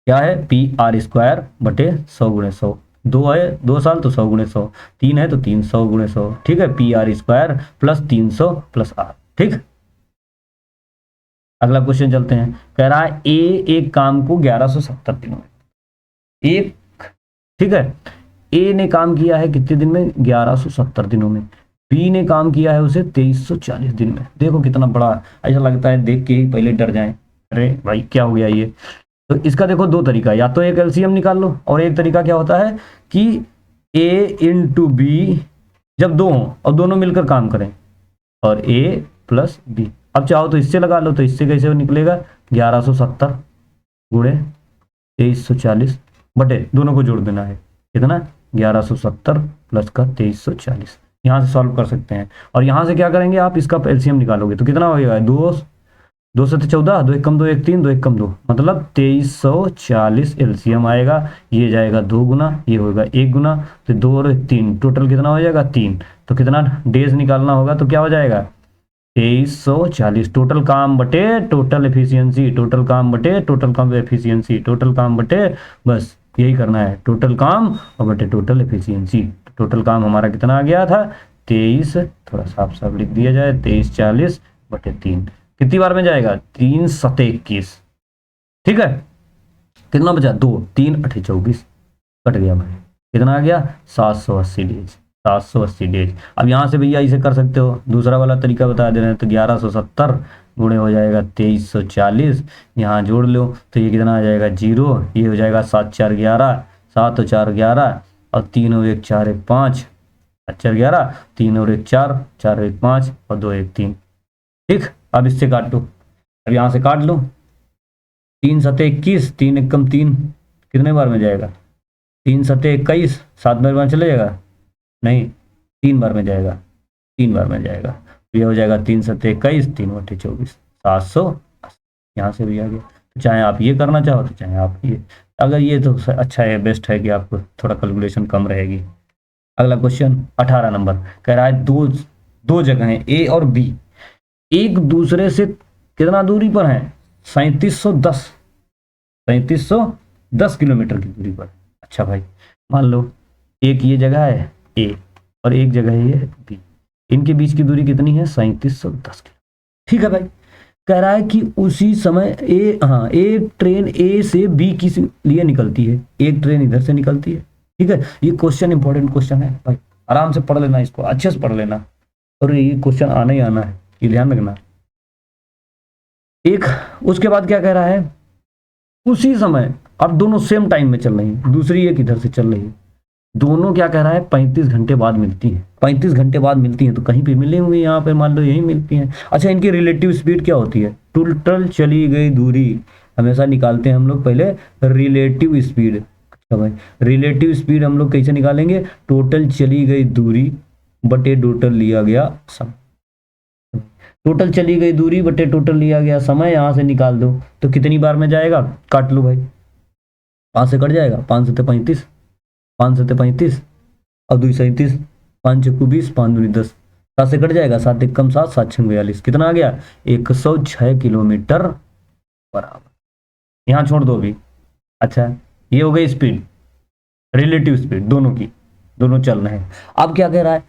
क्या है, PR² बटे 100 × 100। 2 है 2 साल तो 100 × 100, 3 है तो 300 × 100। ठीक है, PR² प्लस 300 प्लस R। ठीक, अगला क्वेश्चन चलते हैं। कह रहा है ए एक काम को 1170 दिनों में, एक, ठीक है, ए ने काम किया है कितने दिन में, 1170 दिनों में। बी ने काम किया है उसे 2340 दिन में। देखो कितना बड़ा, ऐसा लगता है देख के ही पहले डर जाएं, अरे भाई क्या हो गया ये। तो इसका देखो दो तरीका, या तो एक एलसीएम निकाल लो, और एक तरीका क्या होता है कि ए इंटू बी जब दो हों और दोनों मिलकर काम करें, और ए प्लस बी। अब चाहो तो इससे लगा लो, तो इससे कैसे निकलेगा, 1170 गुणे 2340 बटे, दोनों को जोड़ देना है, कितना, 1170 प्लस का 2340। यहाँ से सॉल्व कर सकते हैं, और यहाँ से क्या करेंगे आप, इसका एलसीएम निकालोगे तो कितना होगा, 2 7 14, 2 1 कम 2 1 3, 2 1 कम 2, मतलब 2340 एलसीएम आएगा। ये जाएगा 2 गुना, ये होगा 1 गुना, तो 2 और 3 टोटल कितना हो जाएगा, 3। तो कितना डेज निकालना होगा, तो क्या हो जाएगा, 2340। टोटल काम बटे टोटल एफिशिएंसी, टोटल काम बटे टोटल काम एफिशिएंसी, टोटल काम बटे, बस यही करना है, टोटल काम और बटे टोटल एफिशिएंसी। टोटल काम हमारा कितना आ गया था, 23, थोड़ा साफ साफ लिख दिया जाए, 2340 बटे 3। कितनी बार में जाएगा, 3 7 21। ठीक है, कितना बचा, 2 3 8 24, कट गया भाई, कितना आ गया, 780 डेज, 780 डेज। अब यहाँ से भैया इसे कर सकते हो, दूसरा वाला तरीका बता दे रहे हैं, तो 1170 गुणे हो जाएगा 2340, यहाँ जोड़ लो तो ये कितना आ जाएगा, 0, ये हो जाएगा 7 4 11, 7 4 11, और 3 और 1 4 1 5, 4 11, 3 और 1 4, 4 1 5, और 2 1 3। ठीक, अब इससे काट लो, अब यहाँ से काट लो, 3 7 21, 3 1 कम 3, कितने बार में जाएगा, 3 7 21, 7 बार में चले जाएगा, नहीं 3 बार में जाएगा, 3 बार में जाएगा, तो ये हो जाएगा 3 7 21, 3 बटे 24, 780। यहाँ से भी आ गया। तो चाहे आप ये करना चाहो तो चाहे आप ये, अगर ये तो अच्छा है, बेस्ट है कि आपको थोड़ा कैलकुलेशन कम रहेगी। अगला क्वेश्चन 18 नंबर, कह रहा है दो जगहें ए और बी एक दूसरे से कितना दूरी पर है, 3710 किलोमीटर की दूरी पर। अच्छा भाई, मान लो एक ये जगह है ए और एक जगह है ये बी, इनके बीच की दूरी कितनी है, 3710 किलोमीटर। ठीक है भाई, कह रहा है कि उसी समय एक ट्रेन ए से बी के लिए निकलती है, एक ट्रेन इधर से निकलती है। ठीक है, ये क्वेश्चन इंपॉर्टेंट क्वेश्चन है भाई, आराम से पढ़ लेना, इसको अच्छे से पढ़ लेना, और ये क्वेश्चन आना ही आना है, ये ध्यान रखना। एक, उसके बाद क्या कह रहा है, उसी समय, अब दोनों सेम टाइम में चल रही है, दूसरी एक इधर से चल रही है, दोनों क्या कह रहा है, 35 घंटे बाद मिलती है। 35 घंटे बाद मिलती है तो कहीं पे मिले होंगे, यहाँ पे मान लो यही मिलती हैं। अच्छा, इनकी रिलेटिव स्पीड क्या होती है, टोटल चली गई दूरी, हमेशा निकालते हैं हम लोग पहले रिलेटिव स्पीड। अच्छा भाई, रिलेटिव स्पीड हम लोग कैसे निकालेंगे, टोटल चली गई दूरी बटे टोटल लिया गया समय। टोटल चली गई दूरी बटे टोटल लिया गया समय, यहाँ से निकाल दो तो कितनी बार में जाएगा, काट लो भाई, 5 से कट जाएगा, 5 7 35, 5 7 35 और 2 37, 5 6 20, 5 2 10, 7 से कट जाएगा, 7 1 कम 7, 7 6 42, कितना आ गया, 106 किलोमीटर बराबर। यहाँ छोड़ दो अभी। अच्छा, ये हो गई स्पीड, रिलेटिव स्पीड दोनों की, दोनों चल रहे हैं। अब क्या कह रहा है,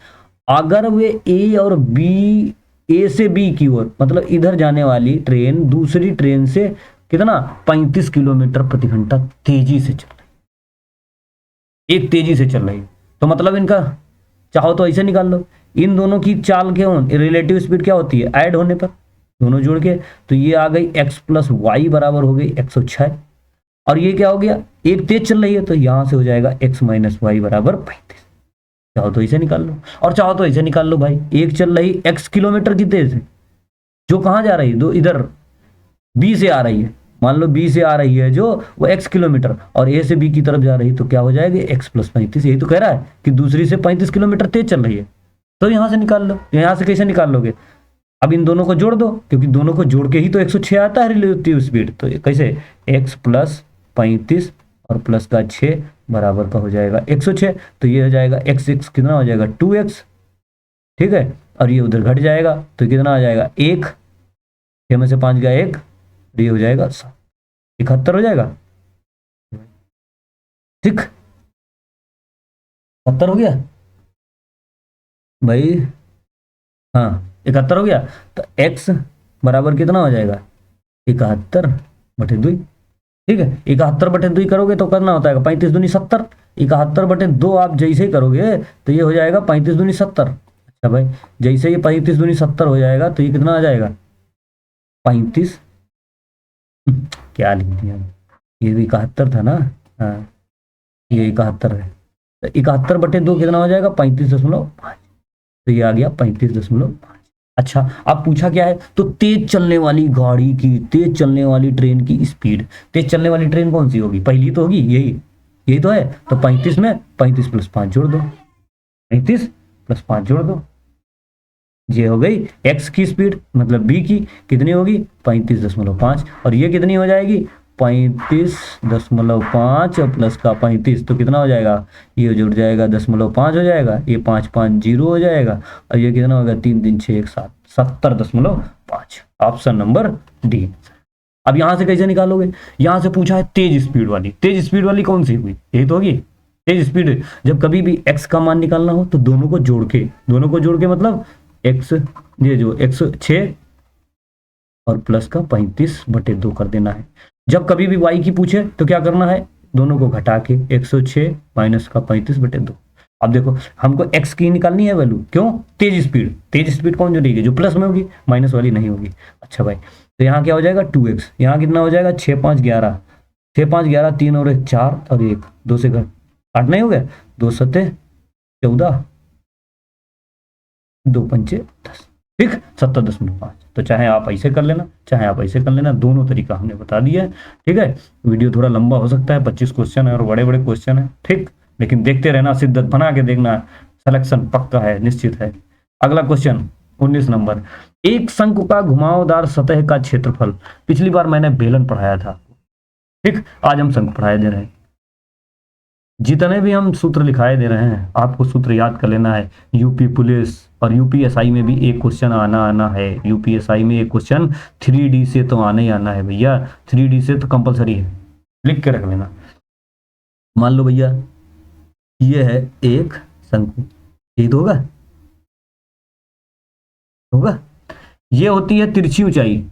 अगर वे ए और बी, ए से बी की ओर, मतलब इधर जाने वाली ट्रेन दूसरी ट्रेन से कितना, 35 किलोमीटर प्रति घंटा तेजी से चल रही, एक तेजी से चल रही, तो मतलब इनका चाहो तो ऐसे निकाल लो, इन दोनों की चाल के रिलेटिव स्पीड क्या होती है, ऐड होने पर दोनों जोड़ के, तो ये आ गई x + y बराबर हो गई 106, और ये क्या हो गया, एक तेज चल रही है तो यहां से हो जाएगा x - y बराबर 35। चाहो तो इसे निकाल लो, और चाहो तो इसे निकाल लो भाई, एक चल रही x किलोमीटर की तेज है, जो कहां जा रही है, दो इधर b से आ रही है, मान लो b से आ रही है जो, वो x किलोमीटर, और a से b की तरफ जा रही है, तो क्या हो जाएगी, x + 35। यही तो कह रहा है कि दूसरी से 35 किलोमीटर तेज चल रही है, तो यहां से निकाल लो। यहां से कैसे निकाल लोगे, अब इन दोनों को जोड़ दो, क्योंकि दोनों को जोड़ के ही तो 106 आता है रिलेटिव स्पीड। तो कैसे, x प्लस 35 और प्लस का 6 बराबर का हो जाएगा 106। तो ये हो जाएगा x कितना हो जाएगा 2x, ठीक है, और ये उधर घट जाएगा तो कितना आ जाएगा 1, 6 में से 5 गया 1, ये हो जाएगा 71 हो जाएगा, ठीक, 71 हो गया भाई, हाँ 71 हो गया। तो x बराबर कितना हो जाएगा 71/2, ठीक है। 71/2 करोगे तो करना होता है 35 दूनी 70, 71/2 आप जैसे ही करोगे तो ये हो जाएगा 35 दूनी 70। अच्छा भाई, जैसे ये 35 दूनी 70 हो जाएगा तो ये कितना आ जाएगा 35, क्या लिख दिया, ये भी 71 था ना, हाँ ये 71 है। तो 71/2 कितना हो जाएगा 35.5, तो ये आ गया 35.5। अच्छा, अब पूछा क्या है, तो तेज चलने वाली गाड़ी की, तेज चलने वाली ट्रेन की स्पीड, तेज चलने वाली ट्रेन कौन सी होगी, पहली तो होगी यही, यही तो है। तो 35 में 35 + 5 जोड़ दो, 35 + 5 जोड़ दो, ये हो गई x की स्पीड, मतलब b की कितनी होगी 35.5, और ये कितनी हो जाएगी 35.5 और प्लस का 35, तो कितना हो जाएगा, ये जुड़ जाएगा 0.5 हो जाएगा, ये 5 5 0 हो जाएगा, और ये कितना होगा 3 3 6 1 7, 70.5। Option number D. अब यहां से कैसे निकालोगे, यहां से पूछा है तेज स्पीड वाली, तेज स्पीड वाली कौन सी हुई, यही तो होगी तेज स्पीड। जब कभी भी x का मान निकालना हो तो दोनों को जोड़ के, दोनों को जोड़ के मतलब x, ये जो 106 और प्लस का 35/2 कर देना है। जब कभी भी y की पूछे तो क्या करना है, दोनों को घटा के 106 माइनस का 35/2। अब देखो हमको x की निकालनी है वैल्यू, क्यों, तेज स्पीड, तेज स्पीड कौन जोड़ेगी, जो प्लस में होगी, माइनस वाली नहीं होगी। अच्छा भाई, तो यहाँ क्या हो जाएगा 2x, यहाँ कितना हो जाएगा 6 5 11, 6 5 11, 3 और 1 4 और 1 2 से घट, 8 नहीं हो गया, 2 7 14, 2 5 10, ठीक, 70.5। तो चाहे आप ऐसे कर लेना, चाहे आप ऐसे कर लेना, दोनों तरीका हमने बता दिया है, ठीक है। वीडियो थोड़ा लंबा हो सकता है, 25 क्वेश्चन है और बड़े बड़े क्वेश्चन है, ठीक, लेकिन देखते रहना, शिद्दत बना के देखना, सिलेक्शन पक्का है, निश्चित है। अगला क्वेश्चन 19 नंबर, एक शंकु का घुमावदार सतह का क्षेत्रफल, पिछली बार मैंने बेलन पढ़ाया था, ठीक, आज हम शंकु पढ़ाए दे रहे हैं। जितने भी हम सूत्र लिखाए दे रहे हैं आपको सूत्र याद कर लेना है। यूपी पुलिस और यूपीएसआई में भी एक क्वेश्चन आना है, यूपीएसआई में एक क्वेश्चन 3D से तो आना ही आना है भैया, 3D से तो कंपलसरी है, लिख के रख लेना। मान लो भैया ये है एक शंकु, यही तो होगा, होगा, ये होती है तिरछी ऊंचाई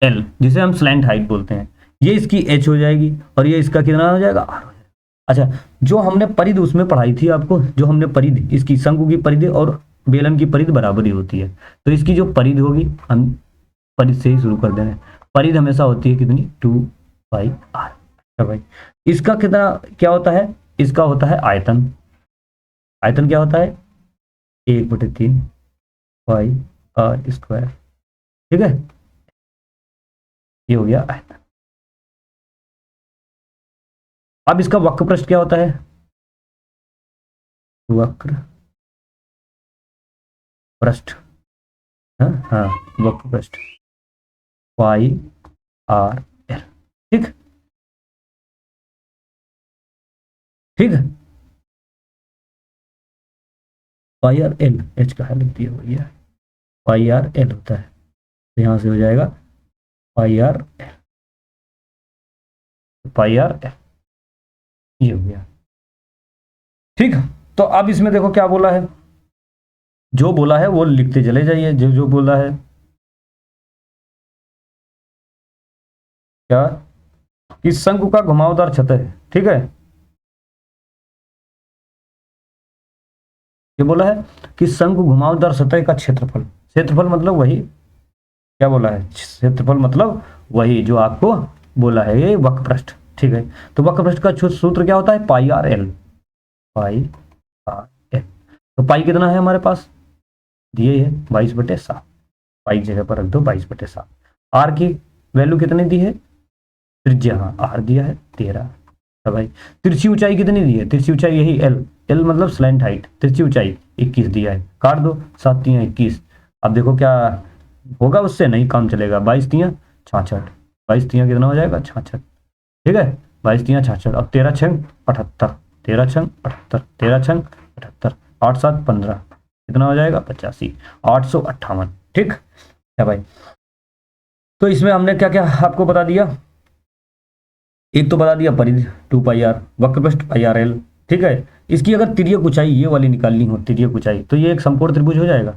L, जिसे हम स्लैंट हाइट बोलते हैं, ये इसकी H हो जाएगी और ये इसका कितना हो जाएगा R। अच्छा, जो हमने परिधि उसमें पढ़ाई थी आपको, जो हमने परिधि, इसकी शंकु की परिधि और बेलन की परिधि बराबर ही होती है, तो इसकी जो परिधि होगी, हम परिधि से ही शुरू कर देंगे। परिधि हमेशा होती है कितनी 2πr। अच्छा भाई, इसका कितना क्या होता है, इसका होता है आयतन, आयतन क्या होता है 1/3 πr², ठीक है, ये हो गया आयतन। अब इसका वक्र पृष्ठ क्या होता है, वक्र पृष्ठ, हाँ हाँ, वक्र पृष्ठ πr_l, ठीक, ठीक है, πr_l, h का है लिख दिया भैया, πr_l होता है, तो यहां से हो जाएगा πr_l, πr_l, ये हो गया, ठीक। तो अब इसमें देखो क्या बोला है, जो बोला है वो लिखते चले जाइए, जो जो बोला है, क्या, कि शंकु का घुमावदार सतह है, ठीक है, ये बोला है कि शंकु घुमावदार सतह का क्षेत्रफल, क्षेत्रफल मतलब वही, क्या बोला है, क्षेत्रफल मतलब वही जो आपको बोला है, ये वक्र पृष्ठ, ठीक है। तो वक्र पृष्ठ का सूत्र क्या होता है πr_l, πr_l, तो पाई कितना है हमारे पास, दिए है 22/7, पाई जगह पर रख दो 22/7। आर की वैल्यू कितनी दी है, त्रिज्या, हाँ आर दिया है 13। भाई तिरछी ऊंचाई कितनी दी है, तिरछी ऊंचाई यही एल, एल मतलब स्लैंट हाइट, तिरछी ऊंचाई 21 दिया है, काट दो, 7 3 21। अब देखो क्या होगा उससे नहीं काम चलेगा। 22 तियाँ 66, 22 तियाँ कितना हो जाएगा 66, ठीक है 22 तियाँ 66। अब 13 छंग 78, 13 छंग 78, 13 छंग 78, 8 7 15 कितना हो जाएगा 85, 858, ठीक है भाई। तो इसमें हमने क्या क्या आपको बता दिया, एक तो बता दिया परिधि 2 पाई आर, वक्रपृष्ठ पाई आर एल, ठीक है। इसकी अगर तिर्यक ऊंचाई ये वाली निकालनी हो, तिर्यक ऊंचाई, तो ये एक समकोण त्रिभुज हो जाएगा,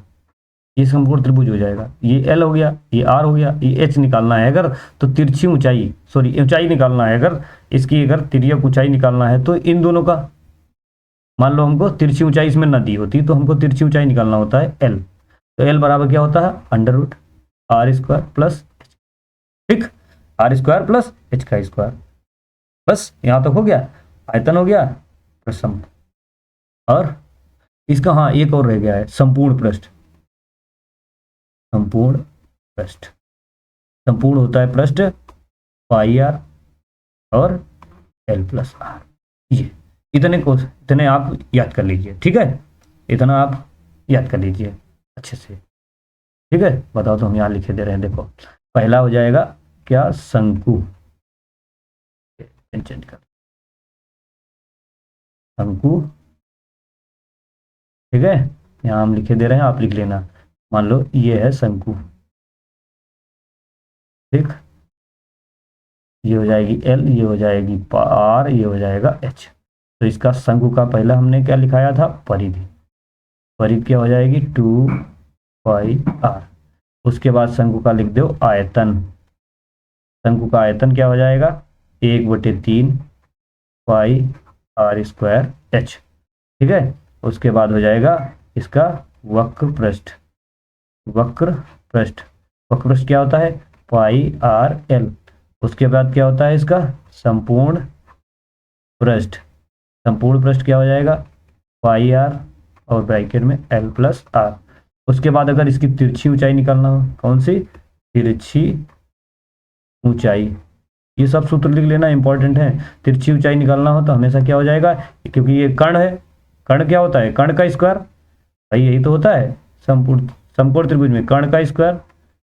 ये समकोण त्रिभुज हो जाएगा। ये एल हो गया, ये आर हो गया, ये एच निकालना है अगर, तो तिरछी ऊंचाई, सॉरी ऊंचाई निकालना है अगर, इसकी अगर तिर्यक ऊंचाई निकालना है तो इन दोनों का, मान लो हमको तिरछी ऊंचाई इसमें न दी होती तो हमको तिरछी ऊंचाई निकालना होता है एल, तो एल बराबर क्या होता है under root R square plus, ठीक, आर स्क्वायर प्लस एच का स्क्वायर। बस यहाँ तक हो गया, आयतन हो गया प्रसम, और इसका हाँ एक और रह गया है संपूर्ण पृष्ठ, संपूर्ण पृष्ठ, संपूर्ण होता है पृष्ठ पाई आर और एल प्लस आर। ये इतने आप याद कर लीजिए, ठीक है, इतना आप याद कर लीजिए अच्छे से, ठीक है। बताओ तो हम यहाँ लिखे दे रहे हैं, देखो पहला हो जाएगा क्या शंकु, चेंज कर शंकु, ठीक है, यहाँ हम लिखे दे रहे हैं आप लिख लेना। मान लो ये है शंकु, ठीक, ये हो जाएगी एल, ये हो जाएगी आर, ये हो जाएगा एच। तो इसका शंकु का पहला हमने क्या लिखाया था परिधि, परिधि क्या हो जाएगी 2 पाई आर। उसके बाद शंकु का लिख दो आयतन, शंकु का आयतन क्या हो जाएगा 1/3 पाई आर स्क्वायर एच, ठीक है। उसके बाद हो जाएगा इसका वक्र पृष्ठ, वक्र पृष्ठ, वक्र पृष्ठ क्या होता है पाई आर एल। उसके बाद क्या होता है इसका संपूर्ण पृष्ठ, संपूर्ण पृष्ठ क्या हो जाएगा पाई आर और ब्रैकेट में एल प्लस आर। उसके बाद अगर इसकी तिरछी ऊंचाई निकालना हो, कौन सी तिरछी ऊंचाई, ये सब सूत्र लिख लेना इंपॉर्टेंट है। तिरछी ऊंचाई निकालना हो तो हमेशा क्या हो जाएगा, क्योंकि ये कर्ण है, कर्ण क्या होता है कर्ण का स्क्वायर, भाई यही तो होता है संपूर्ण, समकोण त्रिभुज में कर्ण का स्क्वायर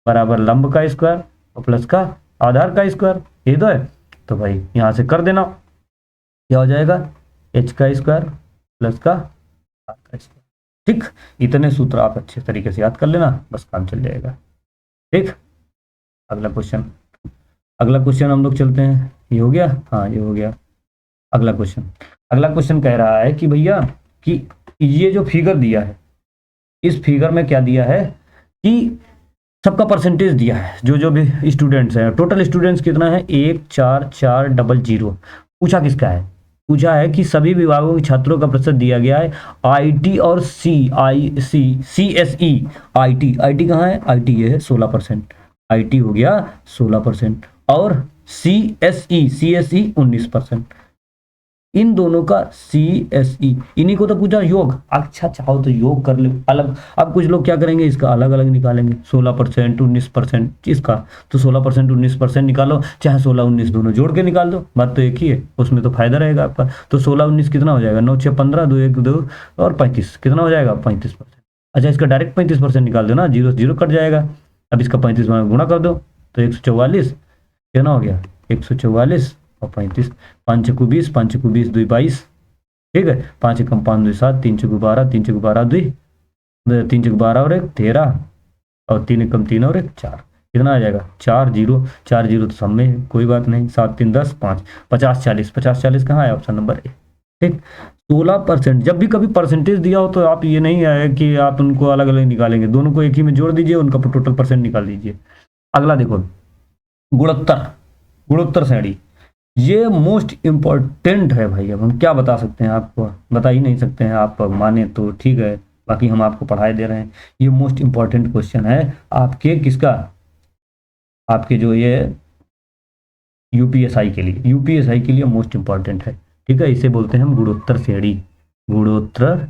बराबर लंब का स्क्वायर और प्लस का आधार का स्क्वायर, यही तो है। तो भाई यहाँ से कर देना, क्या हो जाएगा एच का स्क्वायर प्लस का आर का स्क्वायर, ठीक। इतने सूत्र आप अच्छे तरीके से याद कर लेना, बस काम चल जाएगा, ठीक। अगला क्वेश्चन, अगला क्वेश्चन हम लोग चलते हैं, ये हो गया, हाँ ये हो गया। अगला क्वेश्चन, अगला क्वेश्चन कह रहा है कि भैया कि ये जो फिगर दिया है, इस फिगर में क्या दिया है कि सबका परसेंटेज दिया है, जो जो भी स्टूडेंट्स हैं, टोटल स्टूडेंट्स कितना है 14400। पूछा किसका है, पूछा है कि सभी विभागों के छात्रों का प्रतिशत दिया गया है आईटी और सीएसई। आईटी, आईटी कहाँ है, आईटी ये है 16%, आईटी हो गया 16% और सीएसई 19%। इन दोनों का सीएसई, इन्हीं को तो पूछा योग, अच्छा चाहो तो योग कर लो अलग। अब कुछ लोग क्या करेंगे इसका अलग अलग निकालेंगे, 16% 19% इसका, तो 16% 19% निकालो, चाहे 16 19 दोनों जोड़ के निकाल दो, बात तो एक ही है, उसमें तो फायदा रहेगा आपका। तो 16 19 कितना हो जाएगा 9 6 15 2 1 2 और 35 कितना हो जाएगा 35%। अच्छा इसका डायरेक्ट 35% निकाल दो ना, जीरो जीरो कट जाएगा। अब इसका 35 में गुणा कर दो तो 144 कितना हो गया 144 और 35, 5 छक्कू 20, 5 छक्कू 20 2 22, ठीक है, 5 एकम 5 2 7, 3 छक्कू 12, 3 छक्कू 12 2, 3 छक्कू 12 और 1 13 और 3 एकम 3 और 1 4, कितना आ जाएगा 4 0, 4 0 तो सब में है, कोई बात नहीं, 7 3 10 5, 50 40, 50 40 कहाँ है ऑप्शन नंबर ए, ठीक। 16%, जब भी कभी परसेंटेज दिया हो तो आप ये नहीं है कि आप उनको अलग अलग निकालेंगे, दोनों को एक ही में जोड़ दीजिए, उनका टोटल परसेंट निकाल दीजिए। अगला देखो गुणोत्तर, गुणोत्तर श्रेणी, ये मोस्ट इम्पॉर्टेंट है भाई। अब हम क्या बता सकते हैं आपको, बता ही नहीं सकते हैं, आप माने तो ठीक है, बाकी हम आपको पढ़ाई दे रहे हैं। ये मोस्ट इम्पॉर्टेंट क्वेश्चन है आपके किसका, आपके जो ये यूपीएसआई के लिए, यूपीएसआई के लिए मोस्ट इम्पॉर्टेंट है, ठीक है। इसे बोलते हैं हम गुणोत्तर श्रेणी, गुणोत्तर।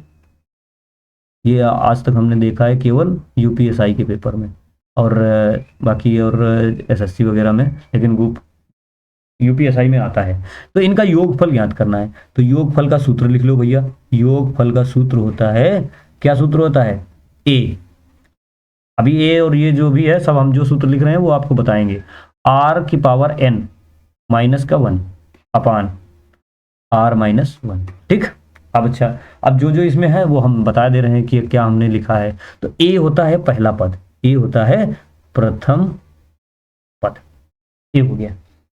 ये आज तक हमने देखा है केवल यूपीएसआई के पेपर में और बाकी और एसएससी वगैरह में, लेकिन ग्रुप यूपीएसआई में आता है। तो इनका योगफल याद करना है, तो योगफल का सूत्र लिख लो भैया। योगफल का सूत्र होता है, क्या सूत्र होता है, ए अभी ए और ये जो भी है सब हम जो सूत्र लिख रहे हैं वो आपको बताएंगे। आर की पावर एन माइनस का 1 अपान आर माइनस 1। ठीक। अब अच्छा, अब जो जो इसमें है वो हम बता दे रहे हैं कि क्या हमने लिखा है। तो ए होता है पहला पद, ए होता है प्रथम पद, ए हो गया,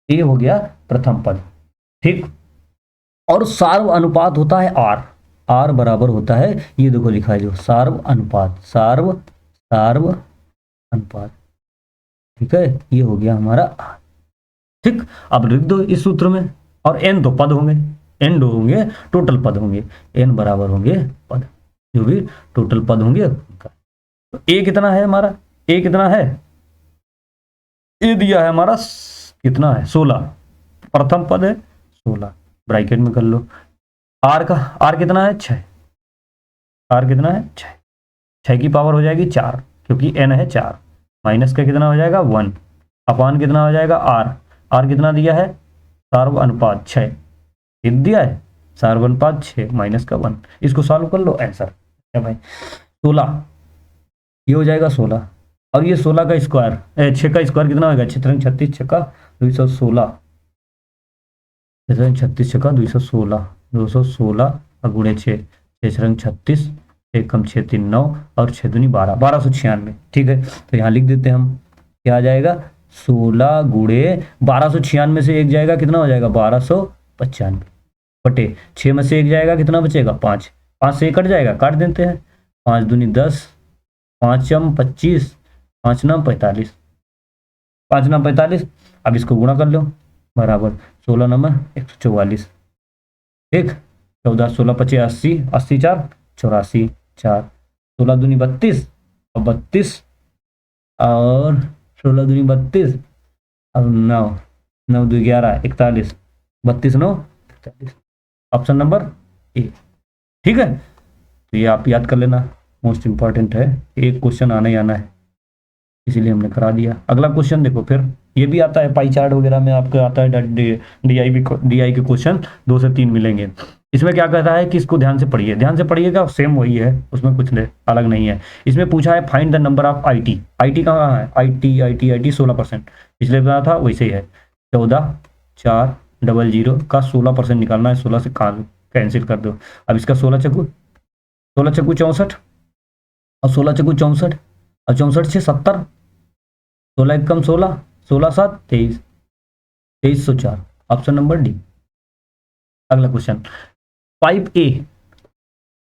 ए हो गया प्रथम पद। ठीक। और सार्व अनुपात होता है आर, आर बराबर होता है, ये देखो लिखा है जो सार्व अनुपात, सार्व सार्व अनुपात। ठीक है, ये हो गया हमारा आर। ठीक। अब लिख दो इस सूत्र में, और एन तो पद होंगे, एन दो होंगे टोटल पद होंगे, एन बराबर होंगे पद, जो भी टोटल पद होंगे उनका। तो ए कितना है हमारा, ए कितना है, ए दिया है हमारा कितना है 16, प्रथम पद है 16, ब्रैकेट में कर लो। आर का, आर कितना है 6, आर कितना है 6, 6 की पावर हो जाएगी 4 क्योंकि एन है 4, माइनस का कितना हो जाएगा 1 अपान कितना हो जाएगा आर, आर कितना दिया है सार्व अनुपात 6, दिया है सार्व अनुपात 6 माइनस का 1। इसको सॉल्व कर लो, आंसर क्या भाई 16, ये हो जाएगा 16, और ये 16 का स्क्वायर 6 का स्क्वायर कितना होगा 6 36 6 का 216, 36 6 का 216, 216 गुणे 6, 6 36, 1 कम 6 3 9 और 6 दूनी 12, 1296। ठीक है, तो यहाँ लिख देते हैं हम, क्या आ जाएगा 16 गुणे 1296 से एक जाएगा कितना हो जाएगा 1295 बटे 6 में से एक जाएगा कितना बचेगा 5, 5 से एक कट जाएगा, काट देते हैं, 5 दूनी 10, 5 25, 5 9 45, 5 9 45। अब इसको गुणा कर लो, बराबर 16 नंबर 144। ठीक, 14 16 25 80, 80 4 84, 4 16 दूनी 32 और 32 और 16 दूनी 32 और 9 9 2 11 41, 32 9 41, ऑप्शन नंबर ए। ठीक है, तो ये आप याद कर लेना, मोस्ट इंपॉर्टेंट है, एक क्वेश्चन आना ही आना है, इसीलिए हमने करा दिया। अगला क्वेश्चन देखो, फिर ये भी आता है पाई चार्ट वगैरह में आपको आता है, डीआई के क्वेश्चन 2 से 3 मिलेंगे। इसमें क्या कहता है कि इसको ध्यान से पढ़िए, ध्यान से पढ़िएगा, सेम वही है, उसमें कुछ अलग नहीं है। इसमें पूछा है find the number of IT, IT कहाँ है, आईटी आईटी आईटी 16%, पिछले बताया था वैसे ही है, 14 4 0 0 का 16% निकालना है, 16 से कैंसिल कर दो। अब इसका 16 चक्कू 64 और 16 चक्कू 64 और 64 से 70, 16 1 कम 16, 16 7 23, 2304, ऑप्शन नंबर डी। अगला क्वेश्चन, पाइप ए,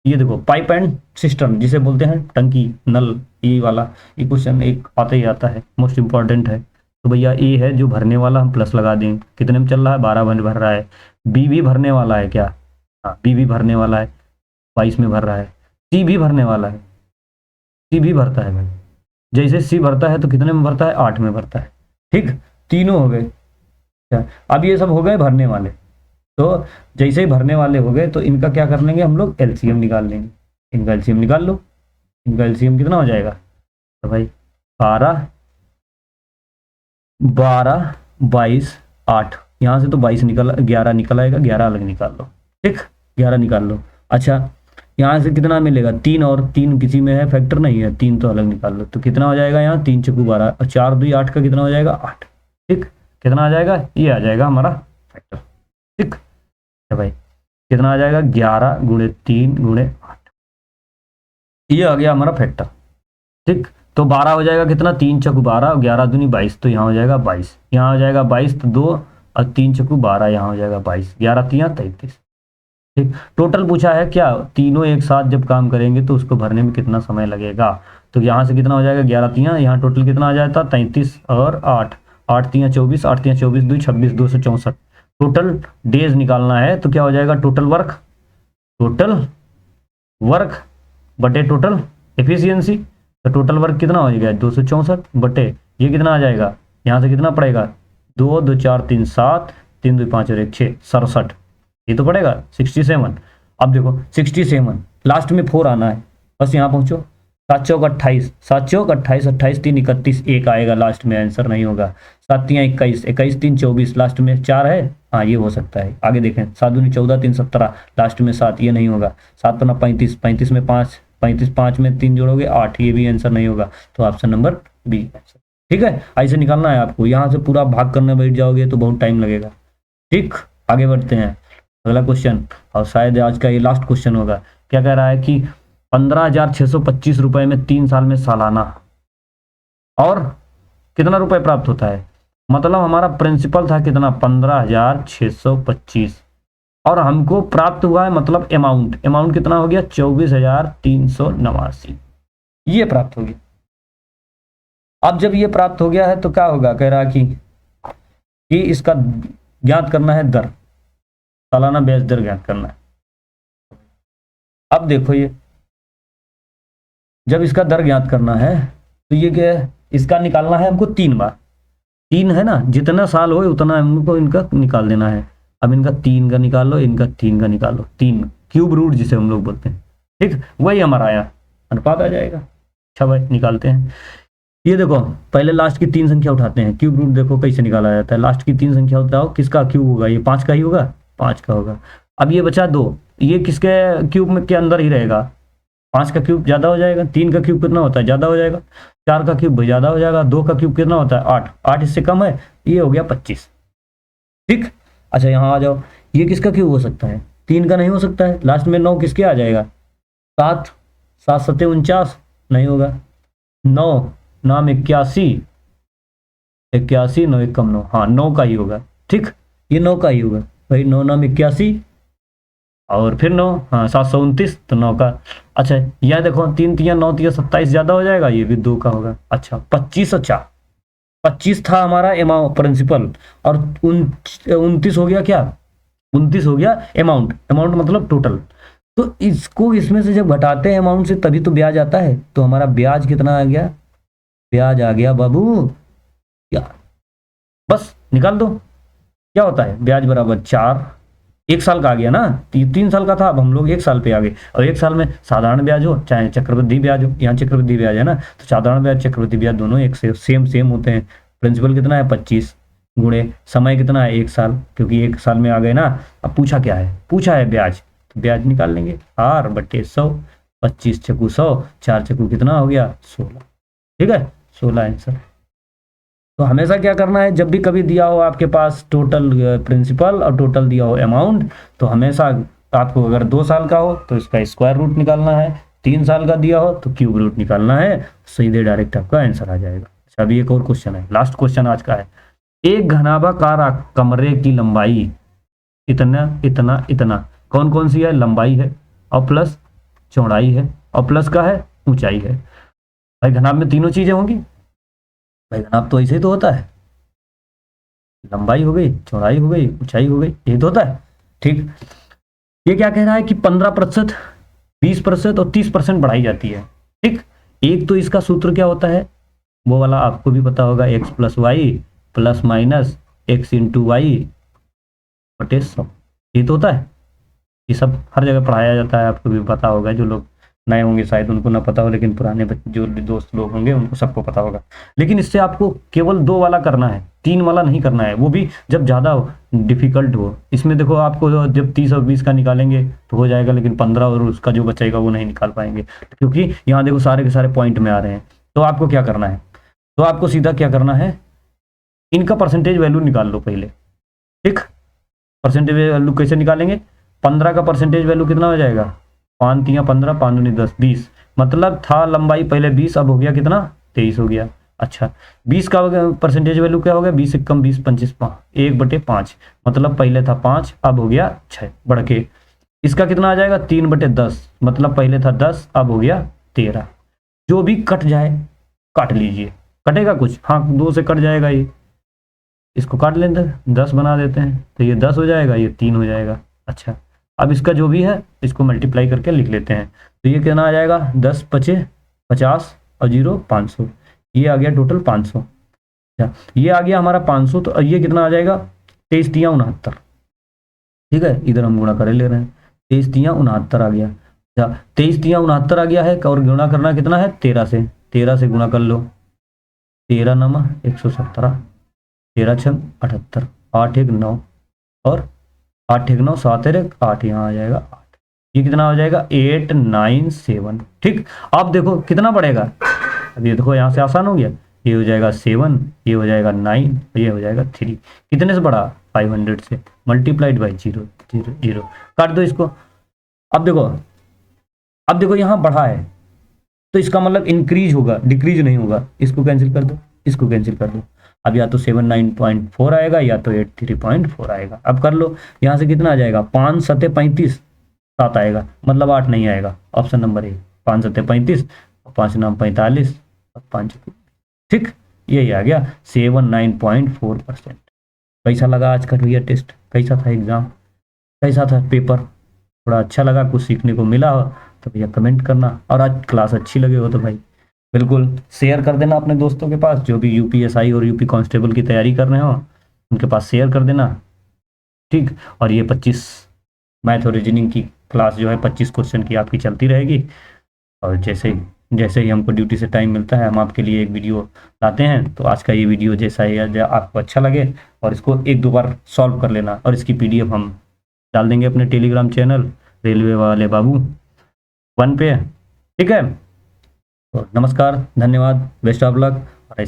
ये देखो पाइप एंड सिस्टम जिसे बोलते हैं टंकी नल, ये वाला ये क्वेश्चन एक आता ही आता है, मोस्ट इंपॉर्टेंट है। तो भैया ए है जो भरने वाला, हम प्लस लगा दें, कितने में चल रहा है 12 में भर रहा है। बी भी भरने वाला है क्या, हाँ बी भी भरने वाला है 22 में भर रहा है। सी भी भरने वाला है, सी भी भरता है भाई, जैसे सी भरता है तो कितने में भरता है 8 में भरता है। ठीक, तीनों हो गए। अब ये सब हो गए भरने वाले, तो जैसे ही भरने वाले हो गए तो इनका क्या कर लेंगे हम लोग एलसीएम निकाल लेंगे, इनका एलसीएम निकाल लो, इनका एलसीएम कितना हो जाएगा, तो भाई 12 12 22 8, यहाँ से तो 22 निकल 11 निकल आएगा, 11 अलग निकाल लो। ठीक, 11 निकाल लो। अच्छा, यहाँ से कितना मिलेगा 3, और 3 किसी में है फैक्टर नहीं है, 3 तो अलग निकाल लो, तो कितना हो जाएगा यहाँ 3 चक्कू 12 और 4 2 8 का कितना हो जाएगा 8। ठीक, कितना आ जाएगा, ये आ जाएगा हमारा फैक्टर। ठीक है भाई, कितना आ जाएगा 11 गुणे 3 गुणे 8, ये आ गया हमारा फैक्टर। ठीक, तो 12 हो जाएगा कितना 3 चक्कू 12 और 11 दूनी 22, तो यहाँ हो जाएगा 22, यहाँ हो जाएगा 22, तो 2 और 3 चक्कू 12, यहाँ हो जाएगा 22, 11 3 33। ठीक, टोटल पूछा है क्या, तीनों एक साथ जब काम करेंगे तो उसको भरने में कितना समय लगेगा, तो यहाँ से कितना हो जाएगा 11 3, यहाँ टोटल कितना आ जाता 33 और 8 8 3 24, 8 3 24 2 26 264, टोटल डेज निकालना है। तो क्या हो जाएगा टोटल वर्क बटे टोटल एफिशिएंसी, तो टोटल वर्क कितना हो जाएगा 264 बटे ये कितना आ जाएगा, यहाँ से कितना पड़ेगा 2 2 4 3 7 3 2 5 और 1 6 67, ये तो पड़ेगा 67। अब देखो 67 लास्ट में 4 आना है, बस यहाँ पहुँचो, 7 चौक 28, 7 चौक 28 28 3 31, 1 आएगा लास्ट में, आंसर नहीं होगा। 7 3 21 21 3 24, लास्ट में 4 है, हाँ ये हो सकता है। आगे देखें 7 दूनी 14 3 17, लास्ट में 7, ये नहीं होगा। 7 5 35 35 में 5 35 5 में 3 जोड़ोगे 8, ये भी आंसर नहीं होगा, तो ऑप्शन नंबर बी आंसर। ठीक है, ऐसे निकालना है आपको, यहाँ से पूरा भाग करने बैठ जाओगे तो बहुत टाइम लगेगा। ठीक, आगे बढ़ते हैं अगला क्वेश्चन, और शायद आज का ये लास्ट क्वेश्चन होगा। क्या कह रहा है कि 15,625 रुपए में 3 साल में सालाना और कितना रुपए प्राप्त होता है। मतलब हमारा प्रिंसिपल था कितना, 15,625, और हमको प्राप्त हुआ है मतलब अमाउंट कितना हो गया, 24,389, ये प्राप्त हो गया। अब जब ये प्राप्त हो गया है तो क्या होगा, कह रहा कि इसका ज्ञात करना है दर, सालाना ब्याज दर ज्ञात करना है। अब देखो ये जब इसका दर ज्ञात करना है तो ये क्या है, इसका निकालना है हमको 3 बार, 3 है ना, जितना साल हो उतना हमको इनका निकाल देना है। अब इनका 3 का निकाल लो, इनका 3 का निकाल लो, 3 क्यूब रूट जिसे हम लोग बोलते हैं। ठीक, वही हमारा आया, अनुपात आ जाएगा। अच्छा भाई निकालते हैं। ये देखो पहले लास्ट की 3 संख्या उठाते हैं, क्यूब रूट देखो कैसे निकाला जाता है। लास्ट की 3 संख्या उठाओ, किसका क्यूब होगा, ये 5 का ही होगा, 5 का होगा। अब ये बचा 2, ये किसके क्यूब में के अंदर ही रहेगा, 5 का क्यूब ज़्यादा हो जाएगा, 3 का क्यूब कितना होता है, ज़्यादा हो जाएगा, 4 का क्यूब ज़्यादा हो जाएगा, 2 का क्यूब कितना होता है, 8, 8 इससे कम है, ये हो गया 25। ठीक, अच्छा यहाँ आ जाओ, ये किसका क्यूब हो सकता है, 3 का नहीं हो सकता है, लास्ट में 9 किसके आ जाएगा, 7, 7 सत्ते 49 नहीं होगा, 9 नाम 81, 81 9 1 कम 9, हाँ 9 का ही होगा। ठीक, ये 9 का ही होगा भाई, 9 नाम 81 और फिर 9, हाँ 729 तो 9 का। अच्छा यह देखो 3 3 9 3 27 ज़्यादा हो जाएगा, ये भी 2 का होगा। अच्छा 25 और 4, 25 था हमारा अमाउंट प्रिंसिपल, और 29 हो गया क्या, 29 हो गया अमाउंट, अमाउंट मतलब टोटल। तो इसको इसमें से जब घटाते हैं अमाउंट से तभी तो ब्याज आता है, तो हमारा ब्याज कितना आ गया, ब्याज आ गया बाबू क्या, बस निकाल दो क्या होता है, ब्याज बराबर 4, 1 साल का आ गया ना, 3 साल का था, अब हम लोग 1 साल पे आ गए। और 1 साल में साधारण ब्याज हो चाहे चक्रवृद्धि ब्याज हो, यहाँ चक्रवृद्धि ब्याज है ना, तो साधारण ब्याज चक्रवृद्धि ब्याज दोनों एक से सेम होते हैं। प्रिंसिपल कितना है 25 गुणे समय कितना है 1 साल, क्योंकि 1 साल में आ गए ना। अब पूछा क्या है, पूछा है ब्याज, तो ब्याज निकाल लेंगे R/100, 25 चकू 100, 4 चकू कितना हो गया 16। ठीक है 16 आंसर। तो हमेशा क्या करना है, जब भी कभी दिया हो आपके पास टोटल प्रिंसिपल और टोटल दिया हो अमाउंट, तो हमेशा आपको अगर 2 साल का हो तो इसका स्क्वायर रूट निकालना है, 3 साल का दिया हो तो क्यूब रूट निकालना है, सीधे डायरेक्ट आपका आंसर आ जाएगा। अच्छा अभी एक और क्वेश्चन है, लास्ट क्वेश्चन आज का है। एक घनाभाकार कमरे की लंबाई इतना इतना इतना, कौन कौन सी है, लंबाई है और प्लस चौड़ाई है और प्लस का है ऊंचाई है। भाई घनाभ में तीनों चीजें होंगी, भाई घनाभ तो ऐसे ही तो होता है, लंबाई हो गई, चौड़ाई हो गई, ऊंचाई हो गई, यही तो होता है। ठीक, ये क्या कह रहा है कि 15%, 20% और 30% बढ़ाई जाती है। ठीक, एक तो इसका सूत्र क्या होता है, वो वाला आपको भी पता होगा, x + y plus minus x × y बटे 100, ये तो होता है। ये सब हर जगह पढ़ाया जाता है, आपको भी पता होगा, जो लोग नए होंगे शायद उनको ना पता हो, लेकिन पुराने जो दोस्त लोग होंगे उनको सबको पता होगा। लेकिन इससे आपको केवल 2 वाला करना है, 3 वाला नहीं करना है, वो भी जब ज़्यादा डिफिकल्ट हो। इसमें देखो आपको जब 30 और 20 का निकालेंगे तो हो जाएगा, लेकिन 15 और उसका जो बचेगा वो नहीं निकाल पाएंगे, क्योंकि यहाँ देखो सारे के सारे पॉइंट में आ रहे हैं। तो आपको क्या करना है, तो आपको सीधा क्या करना है, इनका परसेंटेज वैल्यू निकाल लो पहले। ठीक, परसेंटेज वैल्यू कैसे निकालेंगे, 15 का परसेंटेज वैल्यू कितना हो जाएगा, 5 × 15 5 × 10 20, मतलब था लंबाई पहले 20, अब हो गया कितना 23 हो गया। अच्छा 20 का परसेंटेज वैल्यू क्या हो गया, 20 × 1 = 20 25 1/5, मतलब पहले था 5 अब हो गया 6 बढ़ के। इसका कितना आ जाएगा 3/10, मतलब पहले था 10 अब हो गया 13। जो भी कट जाए काट लीजिए, कटेगा कुछ, हाँ 2 से कट जाएगा, ये इसको काट लेते हैं 10 बना देते हैं, तो ये 10 हो जाएगा, ये 3 हो जाएगा। अच्छा अब इसका जो भी है इसको मल्टीप्लाई करके लिख लेते हैं, तो ये कितना आ जाएगा 10 × 5 = 50 और 0 500, ये आ गया टोटल 500। अच्छा ये आ गया हमारा 500, तो ये कितना आ जाएगा 23 × 3 = 69। ठीक है, इधर हम गुणा करे ले रहे हैं, 23 × 3 = 69 आ गया। अच्छा 23 × 3 = 69 आ गया है, और गुणा करना कितना है 13 से, 13 से गुणा कर लो, 13 × 9 = 117, 13 × 6 = 78, 8 × 1 = 9 और 8 × 1 = 9 7 × 1 = 8, यहाँ आ जाएगा 8। ये कितना हो जाएगा 897। ठीक, अब देखो कितना बढ़ेगा, अब ये देखो यहाँ से आसान हो गया, ये हो जाएगा 7, ये हो जाएगा 9, ये हो जाएगा 3। कितने से बढ़ा, 500 से, मल्टीप्लाइड बाई 0 0 0, काट दो इसको। अब देखो, अब देखो यहाँ बढ़ा है तो इसका मतलब इंक्रीज होगा, डिक्रीज नहीं होगा। इसको कैंसिल कर दो, इसको कैंसिल कर दो। अब या तो 79.4 आएगा या तो 83.4 आएगा। अब कर लो, यहाँ से कितना आ जाएगा, 5 सत्ते 35, 7 आएगा, मतलब 8 नहीं आएगा। ऑप्शन नंबर ए, 5 सत्ते 35, 5 नाम 45 और 5। ठीक, यही आ गया 79.4%। कैसा लगा आज का भैया टेस्ट, कैसा था एग्जाम, कैसा था पेपर, थोड़ा अच्छा लगा, कुछ सीखने को मिला हो तो भैया कमेंट करना, और आज क्लास अच्छी लगे हो तो भाई बिल्कुल शेयर कर देना अपने दोस्तों के पास, जो भी यूपीएसआई और यूपी कांस्टेबल की तैयारी कर रहे हो उनके पास शेयर कर देना। ठीक, और ये 25 मैथ और रीजनिंग की क्लास जो है 25 क्वेश्चन की आपकी चलती रहेगी। और जैसे जैसे ही हमको ड्यूटी से टाइम मिलता है हम आपके लिए एक वीडियो लाते हैं। तो आज का ये वीडियो जैसा है आपको अच्छा लगे और इसको एक दो बार सॉल्व कर लेना, और इसकी पीडीएफ हम डाल देंगे अपने टेलीग्राम चैनल रेलवे वाले बाबू 1 पे। ठीक है, तो नमस्कार, धन्यवाद, बेस्ट ऑफ लक। और ऐसे